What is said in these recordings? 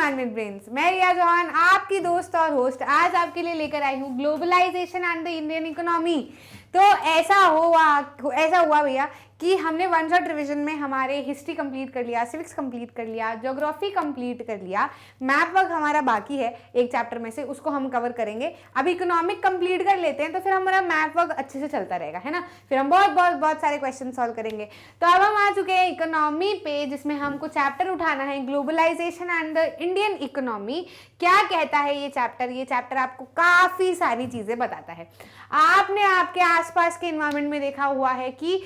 Magnet brains. मैं रिया John, आपकी दोस्त और होस्ट, आज आपके लिए लेकर आई हूँ globalisation and the Indian economy. तो ऐसा हुआ भैया कि हमने वन शॉट रिवीजन में हमारे हिस्ट्री कंप्लीट कर लिया, सिविक्स कंप्लीट कर लिया, ज्योग्राफी कंप्लीट कर लिया, मैप वर्क हमारा बाकी है एक चैप्टर में से, उसको हम कवर करेंगे। अब इकोनॉमिक कंप्लीट कर लेते हैं तो फिर हमारा मैप वर्क अच्छे से चलता रहेगा, है ना। फिर हम बहुत सारे क्वेश्चन सॉल्व करेंगे। तो अब हम आ चुके हैं इकोनॉमी पे, जिसमें हमको चैप्टर उठाना है globalisation and the Indian economy. क्या कहता है ये चैप्टर आपको काफी सारी चीजें बताता है। आपने आपके आसपास के एनवायरमेंट में देखा हुआ है कि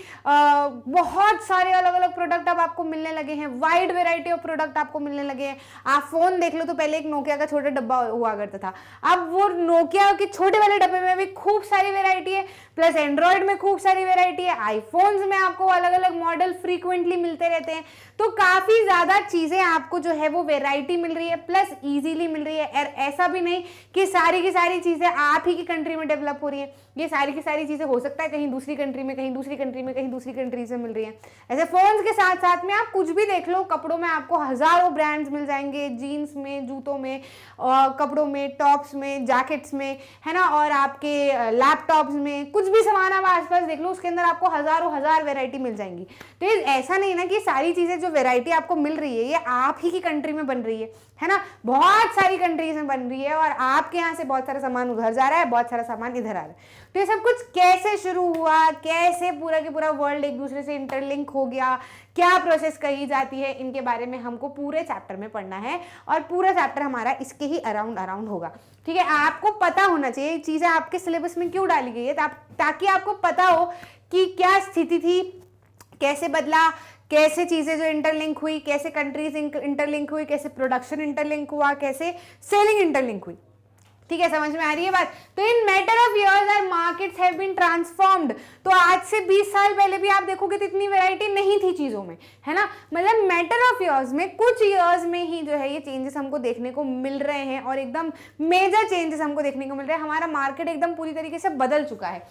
बहुत सारे अलग अलग प्रोडक्ट अब आपको मिलने लगे हैं, वाइड वेराइटी ऑफ प्रोडक्ट आपको मिलने लगे हैं। आप फोन देख लो तो पहले एक नोकिया का छोटा डब्बा हुआ करता था, अब वो नोकिया के छोटे वाले डब्बे में भी खूब सारी वेराइटी है, प्लस एंड्रॉइड में खूब सारी वेराइटी है, आईफोन्स में आपको अलग अलग मॉडल फ्रीक्वेंटली मिलते रहते हैं। तो काफी ज्यादा चीजें आपको जो है वो वेराइटी मिल रही है, प्लस इजीली मिल रही है। और ऐसा भी नहीं कि सारी की सारी चीजें आप ही की कंट्री में डेवलप हो रही है, ये सारी की सारी चीजें हो सकता है कहीं दूसरी कंट्री में, कहीं दूसरी कंट्री में, कहीं दूसरी कंट्री से मिल रही है। ऐसे फोन्स के साथ साथ में आप कुछ भी देख लो, कपड़ों में आपको हजारों ब्रांड्स मिल जाएंगे, जीन्स में, जूतों में, कपड़ों में, टॉप्स में, जैकेट्स में, है ना, और आपके लैपटॉप्स में, कुछ भी सामान आप आसपास देख लो उसके अंदर आपको हजार वेराइटी मिल जाएंगी। तो ऐसा नहीं ना कि सारी चीजें जो वेराइटी आपको मिल रही है ये आप ही की कंट्री में बन रही है ना, बहुत सारी कंट्रीज में बन रही है, और आपके यहाँ से बहुत सारा सामान उधर जा रहा है, बहुत सारा सामान इधर आ रहा है। तो ये सब कुछ कैसे शुरू हुआ, कैसे पूरा के पूरा वर्ल्ड एक दूसरे से इंटरलिंक हो गया, क्या प्रोसेस कही जाती है, इनके बारे में हमको पूरे चैप्टर में पढ़ना है। और पूरा चैप्टर हमारा इसके ही अराउंड होगा, ठीक है। आपको पता होना चाहिए चीजें आपके सिलेबस में क्यों डाली गई है, ताकि आपको पता हो कि क्या स्थिति थी, कैसे बदला, कैसे चीजें जो इंटरलिंक हुई, कैसे कंट्रीज इंटरलिंक हुई, कैसे प्रोडक्शन इंटरलिंक हुआ, कैसे सेलिंग इंटरलिंक हुई। ठीक है, समझ में आ रही है बात। तो in matter of years our markets have been transformed. तो आज से 20 साल पहले भी आप देखोगे तो इतनी वैरायटी नहीं थी चीजों में, है ना। मतलब मैटर ऑफ इयर्स में, कुछ इयर्स में ही जो है ये चेंजेस हमको देखने को मिल रहे हैं, और एकदम मेजर चेंजेस हमको देखने को मिल रहे हैं। हमारा मार्केट एकदम पूरी तरीके से बदल चुका है।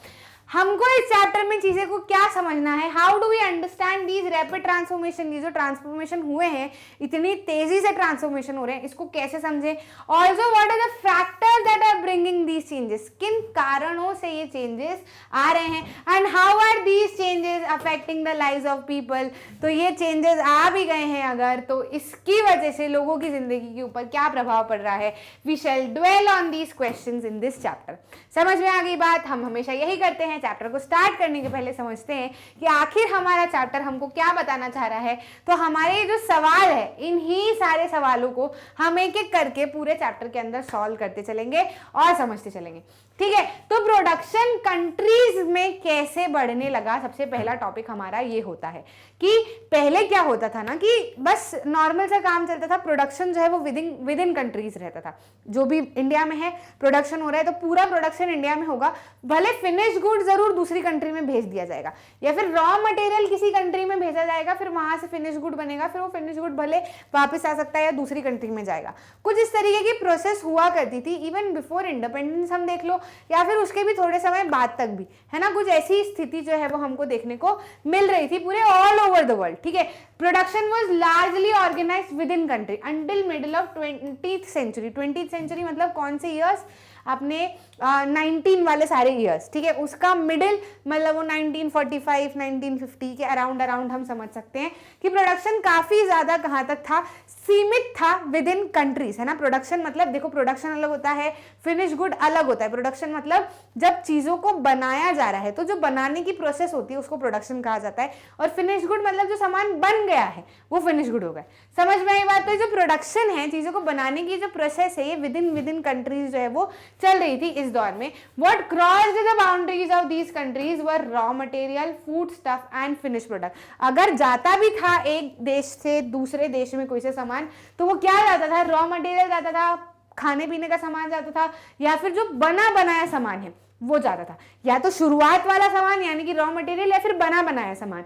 हमको इस चैप्टर में चीजें को क्या समझना है, how do we understand these rapid transformation, ये जो ट्रांसफॉर्मेशन हुए हैं, इतनी तेजी से ट्रांसफॉर्मेशन हो रहे हैं, इसको कैसे समझे। Also what are the factors that are bringing these changes, किन कारणों से ये चेंजेस आ रहे हैं, and how are these changes affecting the lives of people. तो ये चेंजेस आ भी गए हैं अगर, तो इसकी वजह से लोगों की जिंदगी के ऊपर क्या प्रभाव पड़ रहा है। We shall dwell on these questions in this chapter. समझ में आ गई बात। हम हमेशा यही करते हैं, चैप्टर को स्टार्ट करने के पहले समझते हैं कि आखिर हमारा चैप्टर हमको क्या बताना चाह रहा है। तो हमारे जो सवाल है, इन्हीं सारे सवालों को हम एक एक करके पूरे चैप्टर के अंदर सॉल्व करते चलेंगे और समझते चलेंगे, ठीक है। तो प्रोडक्शन कंट्रीज में कैसे बढ़ने लगा, सबसे पहला टॉपिक हमारा ये होता है कि पहले क्या होता था ना कि बस नॉर्मल सा काम चलता था, प्रोडक्शन जो है वो विद इन कंट्रीज रहता था। जो भी इंडिया में है प्रोडक्शन हो रहा है तो पूरा प्रोडक्शन इंडिया में होगा, भले फिनिश्ड गुड जरूर दूसरी कंट्री में भेज दिया जाएगा, या फिर रॉ मटेरियल किसी कंट्री में भेजा जाएगा, फिर वहां से फिनिश गुड बनेगा, फिर वो फिनिश गुड भले वापस आ सकता है या दूसरी कंट्री में जाएगा। कुछ इस तरीके की प्रोसेस हुआ करती थी इवन बिफोर इंडिपेंडेंस हम देख लो, या फिर उसके भी थोड़े समय बाद तक भी, है ना। कुछ ऐसी स्थिति जो है वो हमको देखने को मिल रही थी पूरे ऑल ओवर द वर्ल्ड, ठीक है। Production was largely organised within country until middle of 20th century. 20th century मतलब कौन से ईयर्स, अपने 19 वाले सारे ईयर्स, ठीक है। उसका मिडिल मतलब वो 1945 1950 के अराउंड हम समझ सकते हैं कि प्रोडक्शन काफी ज्यादा कहां तक था, सीमित था विद इन कंट्रीज, है ना। प्रोडक्शन मतलब देखो, प्रोडक्शन अलग होता है, फिनिश गुड अलग होता है। प्रोडक्शन मतलब जब चीजों को बनाया जा रहा है तो जो बनाने की प्रोसेस होती है उसको प्रोडक्शन कहा जाता है, और फिनिश गुड मतलब जो सामान बन गया है वो फिनिश गुड हो गया। समझ में आई बात। तो जो प्रोडक्शन है, चीजों को बनाने की जो प्रोसेस है, ये विद इन कंट्रीज जो है वो चल रही थी इस दौर में। What crossed the boundaries of these countries were raw material, food stuff and finish product. अगर जाता भी था एक देश से दूसरे देश में कोई से सामान, तो वो क्या जाता था, रॉ मटेरियल जाता था, खाने पीने का सामान जाता था, या फिर जो बना बनाया सामान है वो जाता था। या तो शुरुआत वाला सामान यानी कि रॉ मटेरियल, या फिर बना बनाया सामान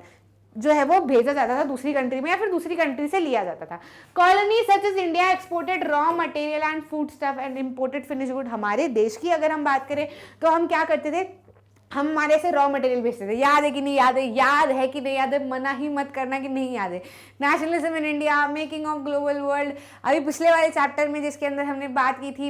जो है वो भेजा जाता था दूसरी कंट्री में, या फिर दूसरी कंट्री से लिया जाता था। Colony such as India exported raw material and food stuff and imported finish good. हमारे देश की अगर हम बात करें तो हम क्या करते थे, हम हमारे से रॉ मटेरियल भेजते थे, याद है कि नहीं याद है, याद है कि नहीं याद है, मना ही मत करना कि नहीं याद है। Nationalism in India, making of global world, अभी पिछले वाले चैप्टर में जिसके अंदर हमने बात की थी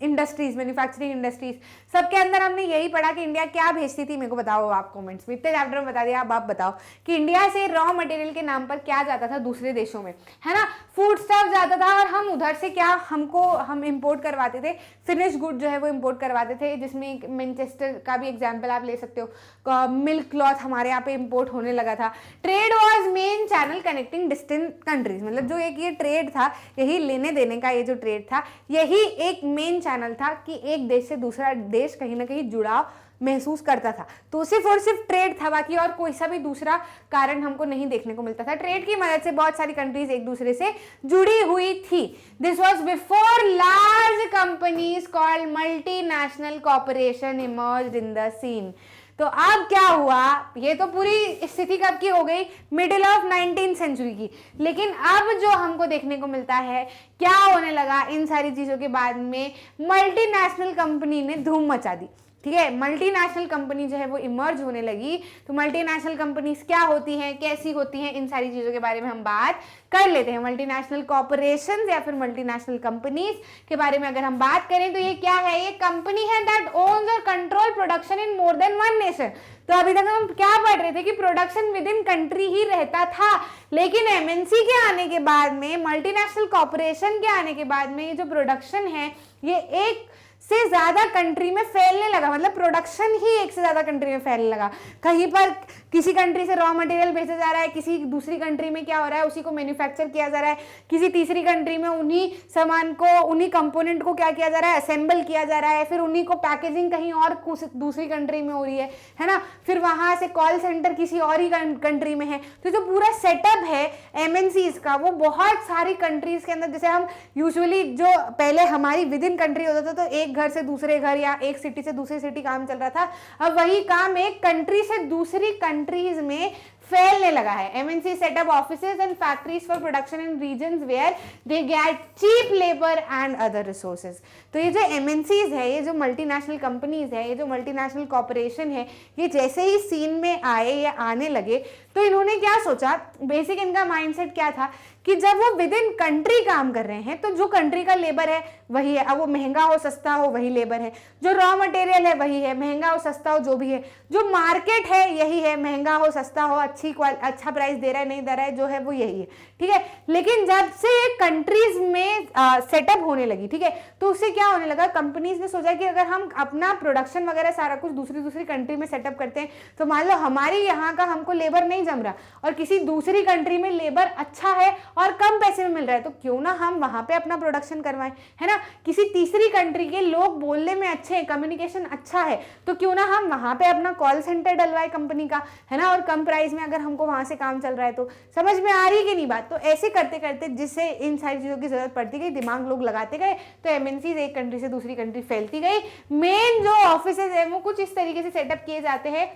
इंडस्ट्रीज, मैन्युफैक्चरिंग इंडस्ट्रीज, सबके अंदर हमने यही पढ़ा कि इंडिया क्या भेजती थी। मेरे को बताओ आप कमेंट्स में, इतने चैप्टर में बता दिया, अब आप बताओ कि इंडिया से रॉ मटेरियल के नाम पर क्या जाता था दूसरे देशों में, है ना, फूड स्टफ जाता था, और हम उधर से क्या हम इम्पोर्ट करवाते थे, फिनिश गुड जो है वो इम्पोर्ट करवाते थे, जिसमें मैनचेस्टर का भी एग्जाम्पल आप ले सकते हो, मिल्क क्लॉथ हमारे यहाँ पे इंपोर्ट होने लगा था। Trade was main channel connecting distant countries, मतलब जो एक ये ट्रेड था, यही लेने देने का ये जो ट्रेड था, यही एक मेन चैनल था कि एक देश से दूसरा देश कहीं ना कहीं जुड़ाव महसूस करता था। तो सिर्फ और सिर्फ ट्रेड था, बाकी और कोई सा भी दूसरा कारण हमको नहीं देखने को मिलता था। ट्रेड की मदद से बहुत सारी कंट्रीज एक दूसरे से जुड़ी हुई थी। This was before large companies called multinational corporation emerged in the scene. तो अब क्या हुआ, ये तो पूरी स्थिति कब की हो गई, मिडिल ऑफ 19th सेंचुरी की। लेकिन अब जो हमको देखने को मिलता है, क्या होने लगा इन सारी चीजों के बाद में, मल्टीनेशनल कंपनी ने धूम मचा दी। ठीक है, मल्टीनेशनल कंपनी जो है वो इमर्ज होने लगी। तो मल्टीनेशनल कंपनीज क्या होती हैं, कैसी होती हैं, इन सारी चीज़ों के बारे में हम बात कर लेते हैं। मल्टीनेशनल कॉर्पोरेशंस या फिर मल्टीनेशनल कंपनीज के बारे में अगर हम बात करें तो ये क्या है, ये कंपनी है दैट ओन्स और control production in more than one nation. तो अभी तक हम क्या पढ़ रहे थे कि प्रोडक्शन विद इन कंट्री ही रहता था, लेकिन एमएनसी के आने के बाद में, मल्टीनेशनल कॉर्पोरेशन के आने के बाद में, ये जो प्रोडक्शन है ये एक से ज्यादा कंट्री में फैलने लगा। मतलब प्रोडक्शन ही एक से ज्यादा कंट्री में फैलने लगा। कहीं पर किसी कंट्री से रॉ मटेरियल भेजा जा रहा है, किसी दूसरी कंट्री में क्या हो रहा है, उसी को मैन्युफैक्चर किया जा रहा है, किसी तीसरी कंट्री में उन्हीं सामान को, उन्हीं कंपोनेंट को क्या किया जा रहा है, असेंबल किया जा रहा है, फिर उन्हीं को पैकेजिंग कहीं और दूसरी कंट्री में हो रही है ना, फिर वहां से कॉल सेंटर किसी और ही कंट्री में है। तो जो पूरा सेटअप है एमएनसीज का, वो बहुत सारी कंट्रीज के अंदर, जैसे हम यूजुअली जो पहले हमारी विद इन कंट्री होता था, तो एक घर से दूसरे घर या एक सिटी से दूसरी सिटी काम चल रहा था, अब वही काम एक कंट्री से दूसरी कंट्रीज में फैलने लगा है। MNC set up offices and factories for production in regions where they get cheap labour and other resources. तो ये जो एमएनसीज है, ये जो मल्टीनेशनल कंपनीज है, ये जो मल्टीनेशनल कॉर्पोरेशन है, ये जैसे ही सीन में आए या आने लगे, तो इन्होंने क्या सोचा, बेसिक इनका माइंडसेट क्या था कि जब वो विद इन कंट्री काम कर रहे हैं तो जो कंट्री का लेबर है वही है, अब वो महंगा हो सस्ता हो वही लेबर है, जो रॉ मटेरियल है वही है, महंगा हो सस्ता हो जो भी है, जो मार्केट है यही है, महंगा हो सस्ता हो, अच्छा प्राइस दे रहा है नहीं दे रहा है, जो है वो यही है। ठीक है, लेकिन जब से कंट्रीज में सेटअप होने लगी, ठीक है, तो उससे क्या होने लगा, कंपनीज ने सोचा कि अगर हम अपना प्रोडक्शन वगैरह सारा कुछ दूसरी कंट्री में सेटअप करते हैं, तो मान लो हमारी यहाँ का हमको लेबर नहीं जम रहा और किसी दूसरी कंट्री में लेबर अच्छा है और कम पैसे में मिल रहा है, तो क्यों ना हम वहां पे अपना प्रोडक्शन करवाएं, है ना। किसी तीसरी कंट्री के लोग बोलने में अच्छे हैं, कम्युनिकेशन अच्छा है, तो क्यों ना हम वहां पे अपना कॉल सेंटर डलवाए कंपनी का, है ना, और कम प्राइस में अगर हमको वहां से काम चल रहा है। तो समझ में आ रही कि नहीं बात। तो ऐसे करते करते जिससे इन सारी चीजों की जरूरत पड़ती गई, दिमाग लोग लगाते गए, तो एमएनसीज एक कंट्री से दूसरी कंट्री फैलती गई। मेन जो ऑफिसेज है वो कुछ इस तरीके से सेटअप किए जाते हैं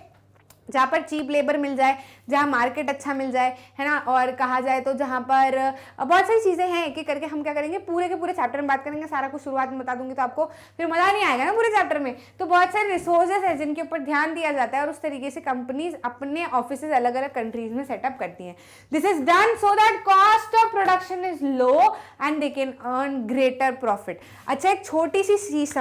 जहाँ पर चीप लेबर मिल जाए, जहाँ मार्केट अच्छा मिल जाए, है ना, और कहा जाए तो जहाँ पर बहुत सारी चीज़ें हैं। एक एक करके हम क्या करेंगे, पूरे के पूरे चैप्टर में बात करेंगे, सारा कुछ शुरुआत में बता दूंगी तो आपको फिर मज़ा नहीं आएगा ना पूरे चैप्टर में। तो बहुत सारे रिसोर्सेज हैं जिनके ऊपर ध्यान दिया जाता है और उस तरीके से कंपनीज अपने ऑफिसेज अलग अलग कंट्रीज में सेटअप करती हैं। This is done so that cost of production is low and they can earn greater profit. अच्छा, एक छोटी सी चीज़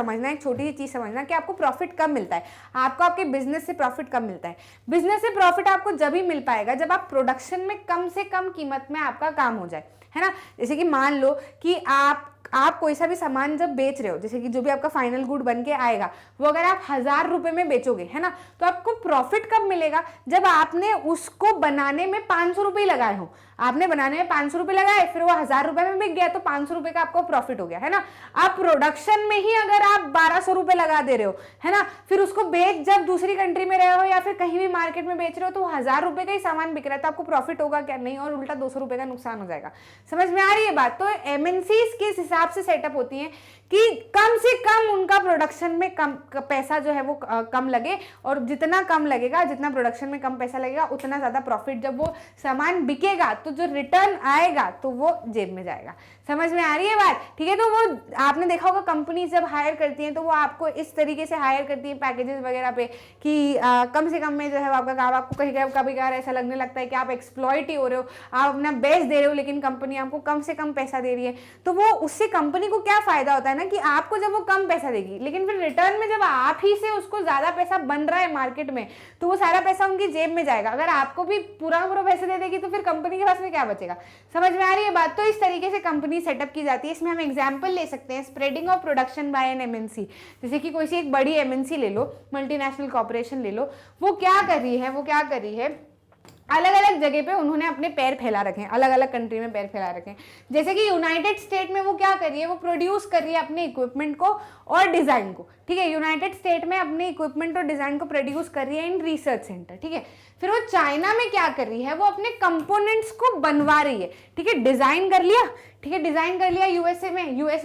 समझना कि आपको प्रॉफिट कब मिलता है, आपको आपके बिजनेस से प्रॉफिट कब मिलता है। बिजनेस से प्रॉफिट आपको जब ही मिल पाएगा जब आप प्रोडक्शन में कम से कम कीमत में आपका काम हो जाए, है ना। जैसे कि मान लो कि आप कोई सा भी सामान जब बेच रहे हो, जैसे कि जो भी आपका फाइनल गुड बन के आएगा वो अगर आप 1000 रुपए में बेचोगे, है ना, तो आपको प्रॉफिट कब मिलेगा, जब आपने उसको बनाने में 500 रुपए लगाए हो। आपने बनाने में 500 रुपए लगाए, फिर वो 1000 रुपए में बिक गया, तो 500 रुपए का आपको प्रॉफिट हो गया, है ना। आप प्रोडक्शन में ही अगर आप 1200 रुपए लगा दे रहे हो, है ना, फिर उसको बेच जब दूसरी कंट्री में रहे हो या फिर कहीं भी मार्केट में बेच रहे हो, तो 1000 रुपए का ही सामान बिक रहा है, तो आपको प्रॉफिट होगा क्या, नहीं, और उल्टा 200 रुपए का नुकसान हो जाएगा। समझ में आ रही है बात। तो एमएनसीज के हिसाब से सेटअप होती है कि कम से कम उनका प्रोडक्शन में कम पैसा जो है वो कम लगे, और जितना कम लगेगा, जितना प्रोडक्शन में कम पैसा लगेगा, उतना ज्यादा प्रॉफिट, जब वो सामान बिकेगा तो जो रिटर्न आएगा तो वो जेब में जाएगा। समझ में आ रही है बात, ठीक है। तो वो आपने देखा होगा कंपनी जब हायर करती हैं तो वो आपको इस तरीके से हायर करती है पैकेजेस वगैरह पे कि कम से कम में जो है आपका काम, आपको कहीं कभी कभार ऐसा लगने लगता है कि आप एक्सप्लॉइट ही हो रहे हो, आप अपना बेस्ट दे रहे हो लेकिन कंपनी आपको कम से कम पैसा दे रही है। तो वो उससे कंपनी को क्या फायदा होता है ना कि आपको जब वो कम पैसा देगी लेकिन फिर रिटर्न में जब आप ही से उसको ज्यादा पैसा बन रहा है मार्केट में तो वो सारा पैसा उनकी जेब में जाएगा। अगर आपको भी पूरा पैसे दे देगी तो फिर कंपनी के पास में क्या बचेगा। समझ में आ रही है बात। तो इस तरीके से कंपनी सेटअप की जाती है। इसमें हम एग्जांपल ले सकते हैं spreading of production by an MNC. जैसे कि कोई सी एक बड़ी एमएनसी ले लो, मल्टीनेशनल कॉर्पोरेशन ले लो, वो क्या कर रही है अलग अलग जगह पे उन्होंने अपने पैर फैला रखे हैं, अलग अलग कंट्री में पैर फैला रखे हैं। जैसे कि यूनाइटेड स्टेट में वो क्या कर रही है, वो प्रोड्यूस कर रही है अपने इक्विपमेंट को और डिजाइन को, ठीक है। यूनाइटेड स्टेट में अपने इक्विपमेंट और डिजाइन को प्रोड्यूस कर रही है इन रिसर्च सेंटर, ठीक है। फिर वो चाइना में क्या कर रही है, वो अपने कंपोनेंट्स को बनवा रही है, ठीक है। डिजाइन कर लिया, ठीक है, डिजाइन कर लिया यूएसए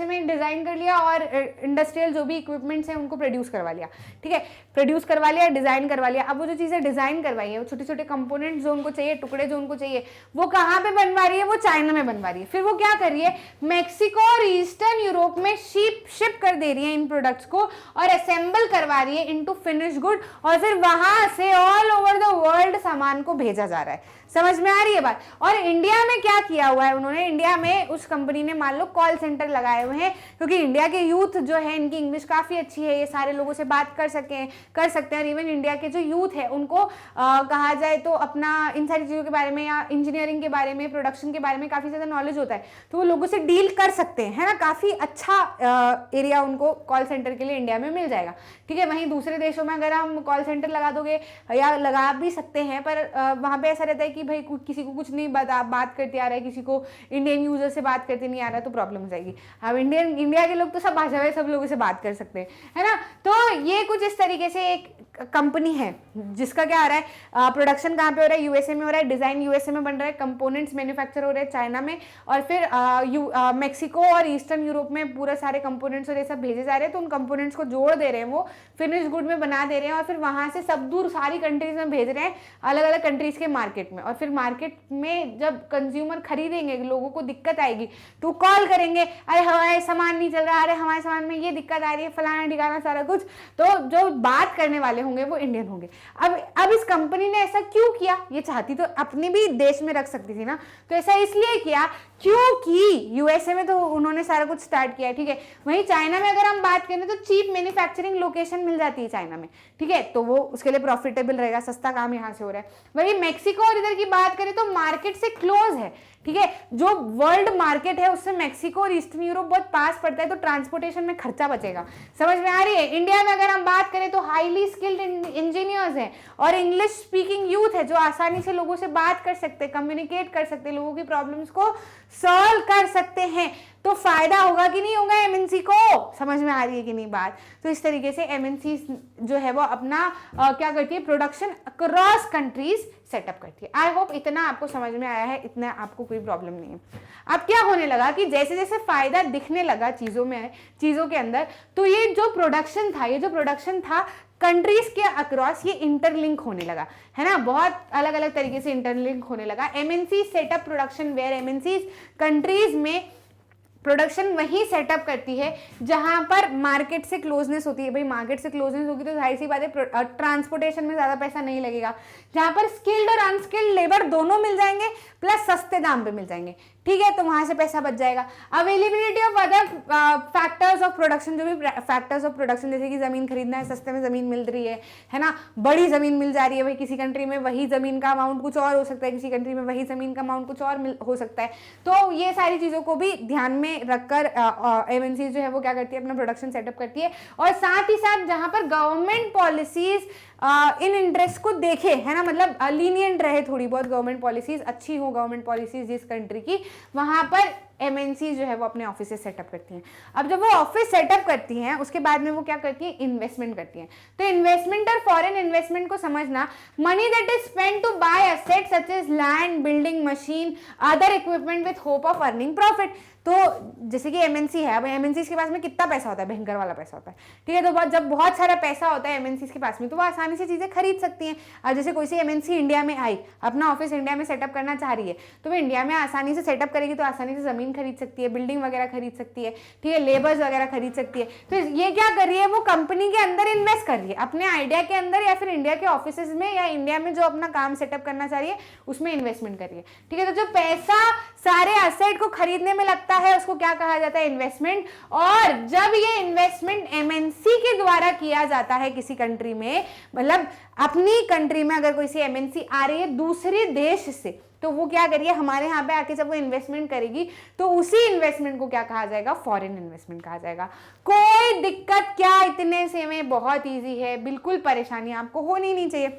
में डिजाइन कर लिया और इंडस्ट्रियल जो भी इक्विपमेंट्स हैं उनको प्रोड्यूस करवा लिया, ठीक है। प्रोड्यूस करवा लिया, डिजाइन करवा लिया। अब वो जो चीजें डिजाइन करवाई है, वो छोटे छोटे कंपोनेंट्स जो उनको चाहिए, टुकड़े जो उनको चाहिए, वो कहाँ पे बनवा रही है, वो चाइना में बनवा रही है। फिर वो क्या कर रही है, मैक्सिको और ईस्टर्न यूरोप में शिप कर दे रही है इन प्रोडक्ट्स को और असेंबल करवा रही है इनटू फिनिश गुड और फिर वहां से ऑल ओवर द वर्ल्ड सामान को भेजा जा रहा है। समझ में आ रही है बात। और इंडिया में क्या किया हुआ है उन्होंने, इंडिया में उस कंपनी ने मान लो कॉल सेंटर लगाए हुए हैं क्योंकि इंडिया के यूथ जो है इनकी इंग्लिश काफी अच्छी है, ये सारे लोगों से बात कर सकते हैं। इवन इंडिया के जो यूथ है उनको कहा जाए तो अपना इन सारी चीजों के बारे में या इंजीनियरिंग के बारे में, प्रोडक्शन के बारे में काफी ज्यादा नॉलेज होता है, तो वो लोगों से डील कर सकते हैं, है ना। काफी अच्छा एरिया उनको कॉल सेंटर के लिए इंडिया में मिल जाएगा, ठीक है। वहीं दूसरे देशों में अगर हम कॉल सेंटर लगा दोगे या लगा भी सकते हैं पर वहां पे ऐसा रहता है कि भाई किसी को कुछ नहीं बात करते आ रहा है, किसी को इंडियन यूजर से बात करते नहीं आ रहा है तो प्रॉब्लम हो जाएगी। अब इंडिया के लोग तो सब भाषा में सब लोगों से बात कर सकते हैं, है ना। तो ये कुछ इस तरीके से एक कंपनी है जिसका क्या आ रहा है, प्रोडक्शन कहाँ पे हो रहा है, यूएसए में हो रहा है, डिजाइन यूएसए में बन रहा है, कंपोनेंट्स मैन्युफैक्चर हो रहे हैं चाइना में और फिर मैक्सिको और ईस्टर्न यूरोप में पूरा सारे कंपोनेंट्स और ये सब भेजे जा रहे हैं। तो उन कंपोनेंट्स को जोड़ दे रहे हैं, वो फिनिश गुड में बना दे रहे हैं और फिर वहां से सब दूर सारी कंट्रीज में भेज रहे हैं, अलग अलग कंट्रीज के मार्केट में। और फिर मार्केट में जब कंज्यूमर खरीदेंगे, लोगों को दिक्कत आएगी तो कॉल करेंगे, अरे हमारे सामान नहीं चल रहा, अरे हमारे सामान में ये दिक्कत आ रही है, फलाना ठिकाना सारा कुछ। तो जो बात करने वाले होंगे वो इंडियन होंगे। अब इस कंपनी ने ऐसा क्यों किया, ये चाहती तो अपने भी देश में रख सकती थी ना, तो ऐसा इसलिए किया क्योंकि यूएसए में तो उन्होंने सारा कुछ स्टार्ट किया है, ठीक है। वहीं चाइना में अगर हम बात करें तो चीप मैन्युफैक्चरिंग लोकेशन मिल जाती है चाइना में, ठीक है, तो वो उसके लिए प्रॉफिटेबल रहेगा, सस्ता काम यहाँ से हो रहा है। वहीं मैक्सिको और इधर की बात करें तो मार्केट से क्लोज है, ठीक है। जो वर्ल्ड मार्केट है उससे मैक्सिको और ईस्टर्न यूरोप बहुत पास पड़ता है, तो ट्रांसपोर्टेशन में खर्चा बचेगा। समझ में आ रही है। इंडिया में अगर हम बात करें तो हाईली स्किल्ड इंजीनियर्स हैं और इंग्लिश स्पीकिंग यूथ है जो आसानी से लोगों से बात कर सकते हैं, कम्युनिकेट कर सकते हैं, लोगों की प्रॉब्लम्स को सॉल्व कर सकते हैं। तो फायदा होगा कि नहीं होगा एमएनसी को, समझ में आ रही है कि नहीं बात। तो इस तरीके से एमएनसी जो है वो अपना क्या करती है, प्रोडक्शन अक्रॉस कंट्रीज सेटअप करती है। आई होप इतना आपको समझ में आया है, इतना आपको कोई प्रॉब्लम नहीं है। अब क्या होने लगा कि जैसे जैसे फायदा दिखने लगा चीजों के अंदर, तो ये जो प्रोडक्शन था कंट्रीज के अक्रॉस ये इंटरलिंक होने लगा, है ना। बहुत अलग अलग तरीके से इंटरलिंक होने लगा। MNC set up production where MNC countries में प्रोडक्शन वही सेटअप करती है जहां पर मार्केट से क्लोजनेस होती है। भाई मार्केट से क्लोजनेस होगी तो जाहिर सी बात है ट्रांसपोर्टेशन में ज्यादा पैसा नहीं लगेगा, जहां पर स्किल्ड और अनस्किल्ड लेबर दोनों मिल जाएंगे प्लस सस्ते दाम पे मिल जाएंगे, ठीक है, तो वहां से पैसा बच जाएगा। Availability of other factors of production, जो भी फैक्टर्स ऑफ प्रोडक्शन जैसे कि जमीन खरीदना है, सस्ते में जमीन मिल रही है ना, बड़ी जमीन मिल जा रही है। भाई किसी कंट्री में वही जमीन का अमाउंट कुछ और हो सकता है, किसी कंट्री में वही जमीन का अमाउंट कुछ और हो सकता है। तो ये सारी चीजों को भी ध्यान में रखकर एमएनसी जो है वो क्या करती है, अपना प्रोडक्शन सेटअप करती है। और साथ ही साथ जहां पर गवर्नमेंट पॉलिसीज इन इंटरेस्ट को देखे, है ना, मतलब लीनियंट रहे थोड़ी बहुत गवर्नमेंट पॉलिसीज, अच्छी हो गवर्नमेंट पॉलिसीज जिस कंट्री की, वहां पर एमएनसी जो है वो अपने ऑफिस सेटअप करती हैं। अब जब वो ऑफिस सेटअप करती हैं उसके बाद में वो क्या करती है, इन्वेस्टमेंट करती हैं। तो इन्वेस्टमेंट और फॉरेन इन्वेस्टमेंट को समझना, money that is spent to buy assets such as land, building, machine, other equipment with hope of earning profit. तो जैसे कि एमएनसी है, अब एमएनसी के पास में कितना पैसा होता है, भयंकर वाला पैसा होता है, ठीक है। तो जब बहुत सारा पैसा होता है एमएनसी के पास में तो वो आसानी से चीज़ें खरीद सकती हैं। अब जैसे कोई सी एमएनसी इंडिया में आई, अपना ऑफिस इंडिया में सेटअप करना चाह रही है, तो वो इंडिया में आसानी से सेटअप करेगी, तो आसानी से ज़मीन खरीद सकती है, बिल्डिंग वगैरह खरीद सकती है, ठीक है, लेबर्स वगैरह खरीद सकती है। तो ये क्या कर रही है, वो कंपनी के अंदर इन्वेस्ट कर रही है, अपने आइडिया के अंदर या फिर इंडिया के ऑफिस में या इंडिया में जो अपना काम सेटअप करना चाह रही है उसमें इन्वेस्टमेंट कर रही है, ठीक है। तो जो पैसा सारे एसेट को खरीदने में लगता है उसको क्या कहा जाता है, इन्वेस्टमेंट। और जब ये इन्वेस्टमेंट एमएनसी के द्वारा किया जाता है किसी कंट्री में, मतलब अपनी कंट्री में अगर कोई सी एमएनसी आ रही है दूसरे देश से, तो वो क्या करिए, हमारे यहाँ पे आके जब वो इन्वेस्टमेंट करेगी तो उसी इन्वेस्टमेंट को क्या कहा जाएगा, फॉरेन इन्वेस्टमेंट कहा जाएगा। कोई दिक्कत क्या, इतने से में बहुत इजी है, बिल्कुल परेशानी आपको होनी नहीं चाहिए।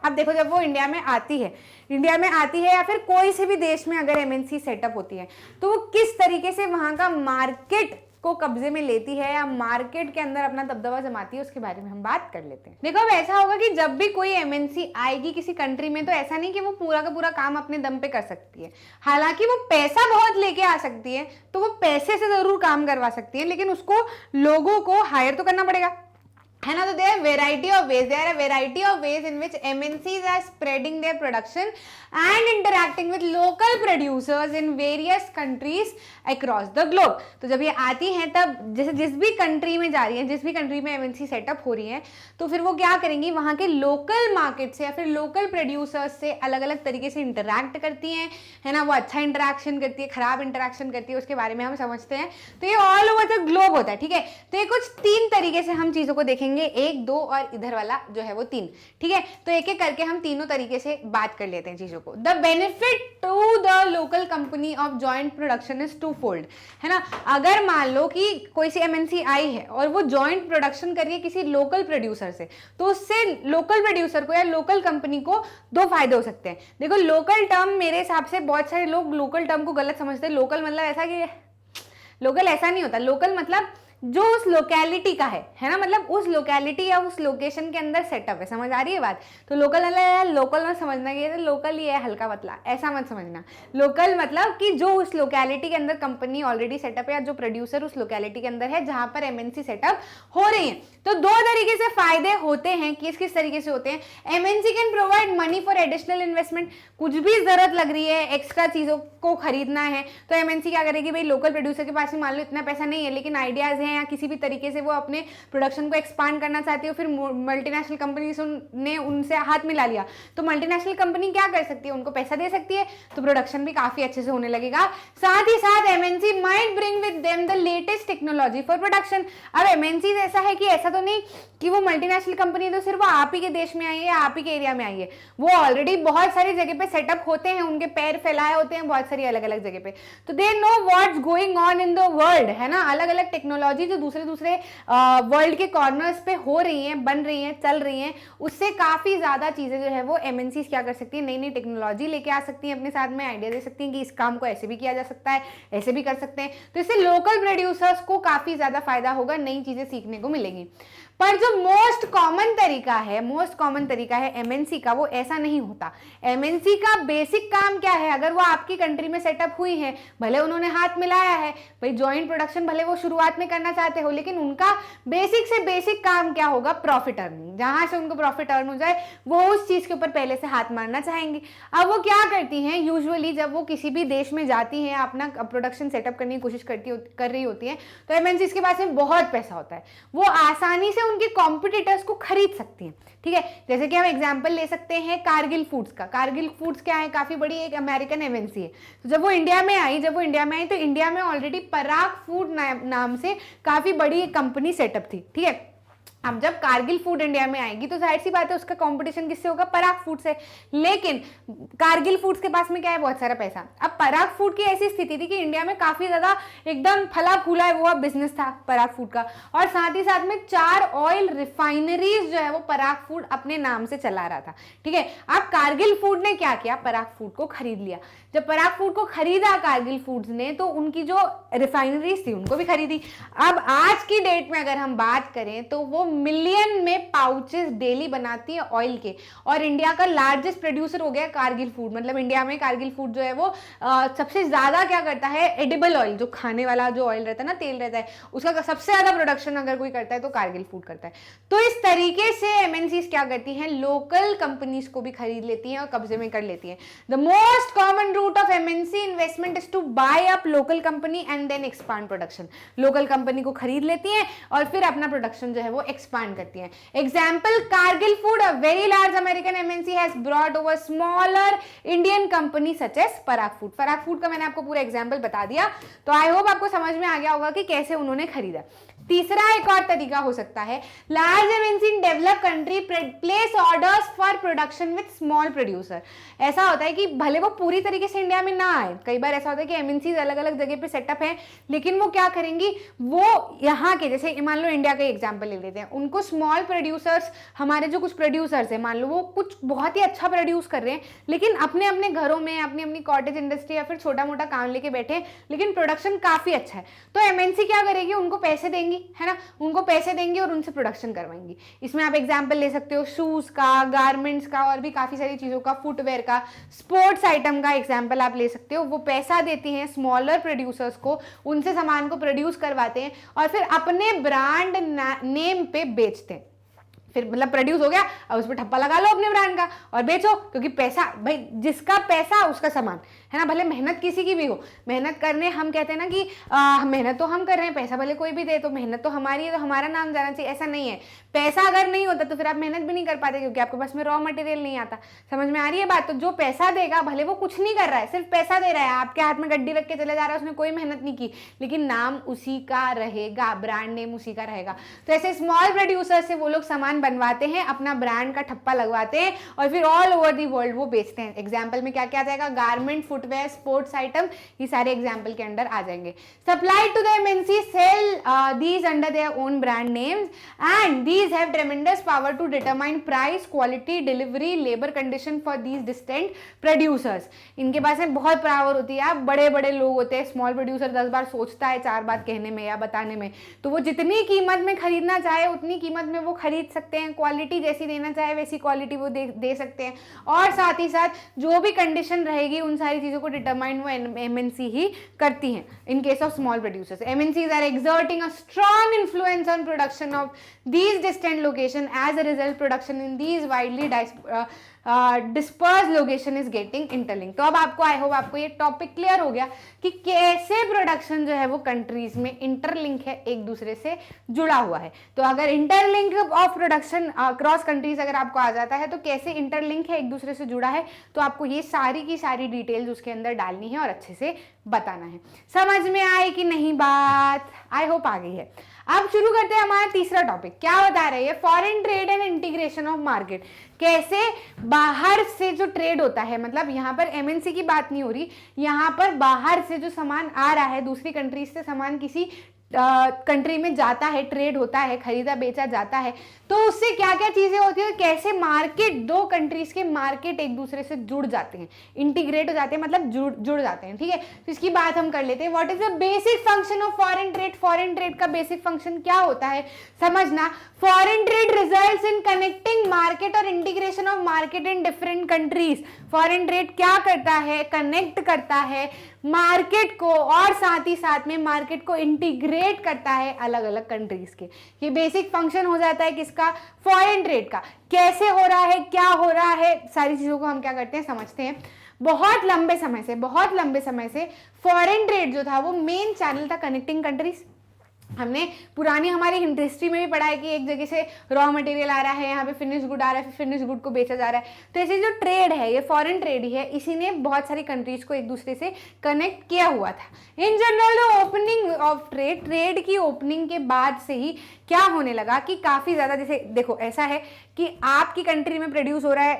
अब देखो, जब वो इंडिया में आती है या फिर कोई से भी देश में अगर एमएनसी सेटअप होती है, तो वो किस तरीके से वहां का मार्केट को कब्जे में लेती है या मार्केट के अंदर अपना दबदबा जमाती है, उसके बारे में हम बात कर लेते हैं। देखो, अब ऐसा होगा कि जब भी कोई एमएनसी आएगी किसी कंट्री में, तो ऐसा नहीं कि वो पूरा का पूरा काम अपने दम पे कर सकती है। हालांकि वो पैसा बहुत लेके आ सकती है, तो वो पैसे से जरूर काम करवा सकती है, लेकिन उसको लोगों को हायर तो करना पड़ेगा, है ना। तो there variety of ways, there are variety of ways in which MNCs are spreading their production and interacting with local producers in various countries across the globe. तो जब ये आती हैं तब जैसे जिस भी कंट्री में जा रही है, जिस भी कंट्री में एमएनसी सेटअप हो रही है, तो फिर वो क्या करेंगी, वहाँ के लोकल मार्केट से या फिर लोकल प्रोड्यूसर्स से अलग अलग तरीके से इंटरैक्ट करती हैं, है ना। वो अच्छा इंटरैक्शन करती है, खराब इंटरैक्शन करती है, उसके बारे में हम समझते हैं। तो ये ऑल ओवर द ग्लोब होता है, ठीक है। तो ये कुछ 3 तरीके से हम चीज़ों को देखेंगे, 1, 2 और इधर वाला जो है वो 3, ठीक है। तो एक एक करके हम तीनों तरीके से बात कर लेते हैं चीजों को। The benefit to the local company of joint production is 2-fold, है ना। अगर मान लो कि कोई सी एमएनसी आई है और वो जॉइंट प्रोडक्शन कर रही है किसी लोकल प्रोड्यूसर से, तो उससे लोकल प्रोड्यूसर को या लोकल कंपनी को 2 फायदे हो सकते हैं। देखो, लोकल टर्म मेरे हिसाब से बहुत सारे लोग लोकल टर्म को गलत समझते हैं। लोकल मतलब ऐसा कि लोकल ऐसा नहीं होता, लोकल मतलब जो उस लोकेलिटी का है ना, मतलब उस लोकेलिटी या उस लोकेशन के अंदर सेटअप है, समझ आ रही है बात। तो लोकल मतलब लोकल मत समझना कि ये लोकल ही है हल्का पतला, ऐसा मत समझना। लोकल मतलब कि जो उस लोकेलिटी के अंदर कंपनी ऑलरेडी सेटअप है या जो प्रोड्यूसर उस लोकेलिटी के अंदर है जहां पर एमएनसी सेटअप हो रही है। तो 2 तरीके से फायदे होते हैं। किस तरीके से होते हैं, MNC can provide money for additional investment. कुछ भी जरूरत लग रही है, एक्स्ट्रा चीजों को खरीदना है, तो एमएनसी क्या करेगी, भाई लोकल प्रोड्यूसर के पास ही मान लो इतना पैसा नहीं है, लेकिन आइडियाज या किसी भी तरीके से वो अपने प्रोडक्शन को एक्सपांड करना चाहती है, फिर मल्टीनेशनल कंपनी ने उनसे हाथ मिला लिया, तो मल्टीनेशनल कंपनी क्या कर सकती है, उनको पैसा दे सकती है, तो प्रोडक्शन भी काफी अच्छे से होने लगेगा। साथ ही साथ MNC might bring with them the latest technology for production. अब एमएनसी ऐसा है कि ऐसा तो नहीं कि वो मल्टीनेशनल कंपनी तो सिर्फ वो आप ही के देश में आई है, आप ही के एरिया में आई है, वो ऑलरेडी बहुत सारी जगह पे सेटअप होते हैं, उनके पैर फैलाए होते हैं बहुत सारी अलग अलग जगह पे, तो they know what's going on in the world, है ना। अलग अलग टेक्नोलॉजी जो दूसरे वर्ल्ड के कॉर्नर्स पे हो रही हैं, बन रही हैं, चल रही हैं, उससे काफी ज्यादा चीजें जो है वो एमएनसी क्या कर सकती है, नई नई टेक्नोलॉजी लेके आ सकती हैं, अपने साथ में आइडिया दे सकती हैं कि इस काम को ऐसे भी किया जा सकता है, ऐसे भी कर सकते हैं। तो इससे लोकल प्रोड्यूसर्स को काफी ज्यादा फायदा होगा, नई चीजें सीखने को मिलेंगी। पर जो मोस्ट कॉमन तरीका है एमएनसी का, वो ऐसा नहीं होता। एमएनसी का बेसिक काम क्या है, अगर वो आपकी कंट्री में सेटअप हुई है, भले उन्होंने हाथ मिलाया है, भाई जॉइंट प्रोडक्शन भले वो शुरुआत में करना चाहते हो, लेकिन उनका बेसिक से बेसिक काम क्या होगा, प्रॉफिट अर्निंग। जहां से उनको प्रॉफिट अर्न हो जाए वो उस चीज के ऊपर पहले से हाथ मारना चाहेंगे। अब वो क्या करती हैं, यूजुअली जब वो किसी भी देश में जाती हैं, अपना प्रोडक्शन सेटअप करने की कोशिश कर रही होती है, तो एमएनसी के पास में बहुत पैसा होता है, वो आसानी से उनके कॉम्पिटिटर्स को खरीद सकती हैं, ठीक है। जैसे कि हम एग्जांपल ले सकते हैं कारगिल फूड्स का। कारगिल फूड्स क्या है, काफी बड़ी एक अमेरिकन एमएनसी है। तो जब वो इंडिया में आई तो इंडिया में ऑलरेडी पराग फूड नाम से काफी बड़ी एक कंपनी सेटअप थी, ठीक है। अब जब कारगिल फूड इंडिया में आएगी तो जाहिर सी बात है उसका कंपटीशन किससे होगा, पराग फूड से। लेकिन कारगिल फूड्स के पास में क्या है, बहुत सारा पैसा। अब पराग फूड की ऐसी स्थिति थी कि इंडिया में काफी ज्यादा एकदम फला फूला है वो बिजनेस था पराग फूड का, और साथ ही साथ में 4 ऑयल रिफाइनरीज जो है वो पराग फूड अपने नाम से चला रहा था, ठीक है। अब कारगिल फूड ने क्या किया, पराग फूड को खरीद लिया। जब पराग फूड को खरीदा कारगिल फूड्स ने, तो उनकी जो रिफाइनरीज थी उनको भी खरीदी। अब आज की डेट में अगर हम बात करें तो वो मिलियन में पाउचेस डेली बनाती है ऑयल के, और इंडिया का लार्जेस्ट प्रोड्यूसर हो गया कारगिल फूड। मतलब इंडिया में कारगिल फूड जो है वो सबसे ज्यादा क्या करता है, एडिबल ऑयल, जो खाने वाला जो ऑयल रहता है ना, तेल रहता है, उसका सबसे ज्यादा प्रोडक्शन अगर कोई करता है तो कारगिल फूड करता है। तो इस तरीके से एमएनसीज क्या करती हैं, लोकल कंपनीज को भी खरीद लेती हैं और कब्जे में कर लेती हैं। The most common route of MNC investment is to buy up local company and then expand production. Local company को खरीद लेती हैं और फिर अपना प्रोडक्शन जो है वो एक्सपांड करती हैं। Example, Cargill food, a very large American MNC has brought over smaller Indian company such as Parag food. Parag food का मैंने आपको पूरा एग्जाम्पल बता दिया, तो आई होप आपको समझ में आ गया होगा कि कैसे उन्होंने खरीदा। तीसरा एक और तरीका हो सकता है, large MNC in develop country place orders for production with small producer. ऐसा होता है कि भले वो पूरी तरीके से इंडिया में ना आए, कई बार ऐसा होता है कि एमएनसी अलग अलग जगह पे सेटअप है, लेकिन वो क्या करेंगी, वो यहाँ के, जैसे मान लो इंडिया का एग्जाम्पल ले लेते हैं, उनको स्मॉल प्रोड्यूसर्स, हमारे जो कुछ प्रोड्यूसर्स है, मान लो वो कुछ बहुत ही अच्छा प्रोड्यूस कर रहे हैं, लेकिन अपने अपने घरों में अपनी अपनी कॉटेज इंडस्ट्री या फिर छोटा मोटा काम लेके बैठे, लेकिन प्रोडक्शन काफी अच्छा है, तो एमएनसी क्या करेगी, उनको पैसे देंगी, है ना, उनको पैसे देंगे और उनसे प्रोडक्शन करवाएंगी। इसमें आप एग्जांपल ले सकते हो शूज का, गारमेंट्स का, और भी काफी सारी चीजों का, फुटवेयर का, स्पोर्ट्स आइटम का एग्जांपल आप ले सकते हो। वो पैसा देती हैं स्मॉलर प्रोड्यूसर्स को, उनसे सामान को प्रोड्यूस करवाते हैं और फिर अपने ब्रांड नेम पे बेचते हैं। फिर मतलब प्रोड्यूस हो गया, अब उस पर ठप्पा लगा लो अपने ब्रांड का और बेचो, क्योंकि पैसा, भाई जिसका पैसा उसका सामान, है ना, भले मेहनत किसी की भी हो, मेहनत करने हम कहते हैं ना कि मेहनत तो हम कर रहे हैं, पैसा भले कोई भी दे, तो मेहनत तो हमारी है, तो हमारा नाम जाना चाहिए, ऐसा नहीं है। पैसा अगर नहीं होता तो फिर आप मेहनत भी नहीं कर पाते, क्योंकि आपके पास में रॉ मटेरियल नहीं आता। समझ में आ रही है बात? तो जो पैसा देगा, भले वो कुछ नहीं कर रहा है, सिर्फ पैसा दे रहा है, आपके हाथ में गड्डी रख के चले जा रहा है, उसने कोई मेहनत नहीं की, लेकिन नाम उसी का रहेगा, ब्रांड नेम उसी का रहेगा। तो ऐसे स्मॉल प्रोड्यूसर से वो लोग सामान बनवाते हैं, अपना ब्रांड का ठप्पा लगवाते हैं और फिर ऑल ओवर दी वर्ल्ड वो बेचते हैं। एग्जाम्पल में क्या क्या आ जाएगा, गारमेंट, फुटवेयर, स्पोर्ट्स आइटम, ये सारे एग्जाम्पल के अंडर आ जाएंगे। Supply to the MNC, sell these under their own brand names and these have tremendous power to determine price, quality, delivery, labour condition for these distant producers. इनके पास में बहुत power होती है, बड़े बड़े लोग होते हैं। स्मॉल प्रोड्यूसर 10 बार सोचता है 4 बात कहने में या बताने में, तो वो जितनी कीमत में खरीदना चाहे उतनी कीमत में वो खरीद सकते हैं, क्वालिटी जैसी देना चाहे वैसी क्वालिटी वो दे सकते हैं, और साथ ही साथ जो भी कंडीशन रहेगी उन सारी चीजों को डिटरमाइन वो एमएनसी ही करती हैं। In case of small producers, MNCs are exerting a strong influence on production of these distant location. As a result, production in these widely dispersed location is getting interlinked. तो अब आपको I hope आपको ये topic clear हो गया कि कैसे production जो है वो कंट्रीज में इंटरलिंक है, एक दूसरे से जुड़ा हुआ है। तो अगर interlink of production across countries अगर आपको आ जाता है तो कैसे इंटरलिंक है, एक दूसरे से जुड़ा है, तो आपको ये सारी की सारी डिटेल्स उसके अंदर डालनी है और अच्छे से बताना है। समझ में आई कि नहीं बात? आई होप आ गई है। अब शुरू करते हैं हमारा तीसरा टॉपिक। क्या बता रही है? Foreign trade and integration of market. कैसे बाहर से जो ट्रेड होता है, मतलब यहाँ पर एमएनसी की बात नहीं हो रही, यहाँ पर बाहर से जो सामान आ रहा है, दूसरी कंट्रीज से सामान किसी कंट्री में जाता है, ट्रेड होता है, खरीदा बेचा जाता है, तो उससे क्या क्या चीजें होती है, कैसे मार्केट, दो कंट्रीज के मार्केट एक दूसरे से जुड़ जाते हैं, इंटीग्रेट हो जाते हैं, मतलब जुड़ जाते हैं। ठीक है, तो इसकी बात हम कर लेते हैं। What is the basic function of foreign trade? Foreign trade का बेसिक फंक्शन क्या होता है समझना। Foreign trade results in connecting market और integration of market in different countries. Foreign trade क्या करता है? कनेक्ट करता है मार्केट को और साथ ही साथ में मार्केट को इंटीग्रेट करता है अलग अलग कंट्रीज के। ये बेसिक फंक्शन हो जाता है किसका? फॉरेन ट्रेड का। कैसे हो रहा है, क्या हो रहा है, सारी चीजों को हम क्या करते हैं, समझते हैं। बहुत लंबे समय से फॉरेन ट्रेड जो था वो मेन चैनल था कनेक्टिंग कंट्रीज। हमने पुरानी हमारी हिस्ट्री में भी पढ़ा है कि एक जगह से रॉ मटेरियल आ रहा है, यहाँ पे फिनिश गुड आ रहा है, फिर फिनिश गुड को बेचा जा रहा है। तो ऐसे जो ट्रेड है ये फॉरेन ट्रेड ही है, इसी ने बहुत सारी कंट्रीज को एक दूसरे से कनेक्ट किया हुआ था। In general opening of trade की ओपनिंग के बाद से ही क्या होने लगा कि काफी ज्यादा, जैसे देखो ऐसा है कि आपकी कंट्री में प्रोड्यूस हो रहा है